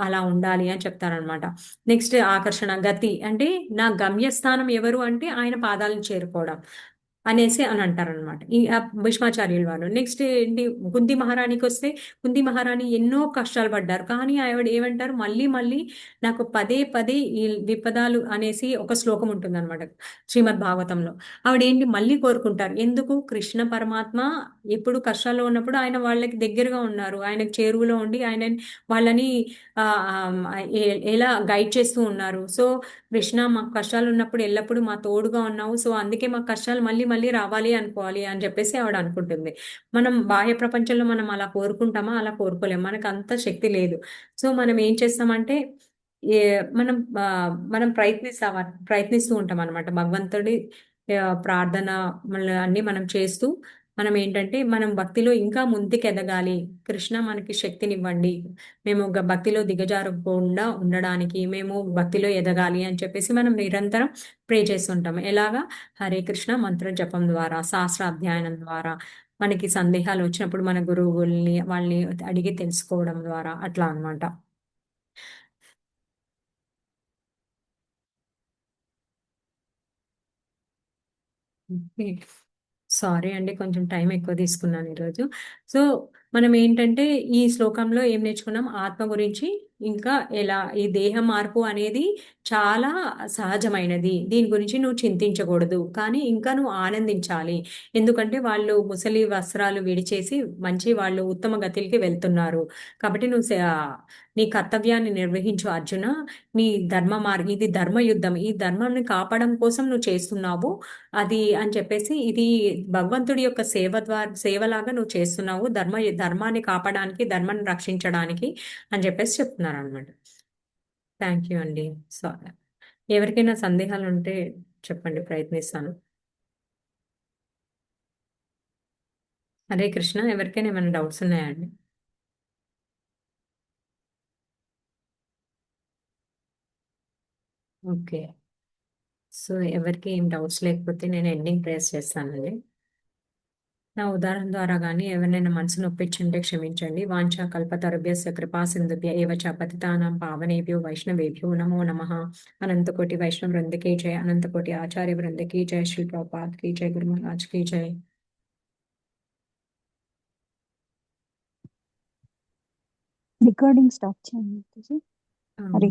అలా ఉండాలి అని చెప్తారనమాట. నెక్స్ట్ ఆకర్షణ. గతి అంటే నా గమ్యస్థానం ఎవరు అంటే ఆయన పాదాలను చేరుకోవడం అనేసి అని అంటారనమాట ఈ భీష్మాచార్యుల వారు. నెక్స్ట్ ఏంటి, కుంతి మహారాణికి వస్తే, కుంతి మహారాణి ఎన్నో కష్టాలు పడ్డారు, కానీ ఆవిడ ఏమంటారు, మళ్ళీ మళ్ళీ నాకు పదే పదే ఈ విపదాలు అనేసి ఒక శ్లోకం ఉంటుందన్నమాట శ్రీమద్ భాగవతంలో. ఆవిడ ఏంటి మళ్ళీ కోరుకుంటారు. ఎందుకు, కృష్ణ పరమాత్మ ఎప్పుడు కష్టాల్లో ఉన్నప్పుడు ఆయన వాళ్ళకి దగ్గరగా ఉన్నారు, ఆయనకు చేరువలో ఉండి ఆయన వాళ్ళని ఎలా గైడ్ చేస్తూ ఉన్నారు. సో కృష్ణ, మాకు కష్టాలు ఉన్నప్పుడు ఎల్లప్పుడూ మా తోడుగా ఉన్నావు, సో అందుకే మాకు కష్టాలు మళ్ళీ మళ్ళీ రావాలి అనుకోవాలి అని చెప్పేసి ఆవిడ అనుకుంటుంది. మనం బాహ్య ప్రపంచంలో మనం అలా కోరుకుంటామా, అలా కోరుకోలేము, మనకు అంత శక్తి లేదు. సో మనం ఏం చేస్తామంటే మనం ప్రయత్నిస్తూ ఉంటాం అనమాట. భగవంతుడి ప్రార్థన అన్ని మనం చేస్తూ మనం ఏంటంటే మనం భక్తిలో ఇంకా ముందుకు ఎదగాలి, కృష్ణ మనకి శక్తినివ్వండి, మేము భక్తిలో దిగజారకుండా ఉండడానికి మేము భక్తిలో ఎదగాలి అని చెప్పేసి మనం నిరంతరం ప్రే చేస్తుంటాం. ఎలాగా, హరే కృష్ణ మంత్ర జపం ద్వారా, శాస్త్ర అధ్యయనం ద్వారా, మనకి సందేహాలు వచ్చినప్పుడు మన గురువుల్ని వాళ్ళని అడిగి తెలుసుకోవడం ద్వారా, అట్లా అన్నమాట. సారీ అండి, కొంచెం టైం ఎక్కువ తీసుకున్నాను ఈరోజు. సో మనం ఏంటంటే ఈ శ్లోకంలో ఏం నేర్చుకున్నాం, ఆత్మ గురించి, ఇంకా ఎలా ఈ దేహ మార్పు అనేది చాలా సహజమైనది, దీని గురించి నువ్వు చింతించకూడదు, కానీ ఇంకా నువ్వు ఆనందించాలి. ఎందుకంటే వాళ్ళు ముసలి వస్త్రాలు విడిచేసి మంచి వాళ్ళు ఉత్తమ గతికి వెళ్తున్నారు, కాబట్టి నువ్వు నీ కర్తవ్యాన్ని నిర్వహించు అర్జున. నీ ఇది ధర్మయుద్ధం, ఈ ధర్మాన్ని కాపాడడం కోసం నువ్వు చేస్తున్నావు అది అని చెప్పేసి, ఇది భగవంతుడి యొక్క సేవలాగా నువ్వు చేస్తున్నావు, ధర్మాన్ని కాపాడడానికి, ధర్మాన్ని రక్షించడానికి అని చెప్పేసి చెప్తున్నారు అనమాట. థ్యాంక్ యూ అండి. సో ఎవరికైనా సందేహాలు ఉంటే చెప్పండి, ప్రయత్నిస్తాను. హరే కృష్ణ. ఎవరికైనా ఏమైనా డౌట్స్ ఉన్నాయా అండి? ఓకే. సో ఎవరికి ఏం డౌట్స్ లేకపోతే నేను ఎండింగ్ ప్రేయర్స్ చేస్తానండి. నా ఉదాహరణ ద్వారా కానీ ఎవరినైనా మనసు నొప్పించుంటే క్షమించండి. వాంఛా కల్పతరుభ్యస్య కృపా సింధుభ్య ఏవ చ పతితానాం పావనేభ్యో వైష్ణవేభ్యో నమో నమః. అనంతకోటి వైష్ణవ వృందకి జయ, అనంతకోటి ఆచార్య వృందకి జయ, శ్రీ ప్రభుపాద్ की जय, गुरु महाराज की जय. రికార్డింగ్ స్టాప్ చేయండి. ఆ.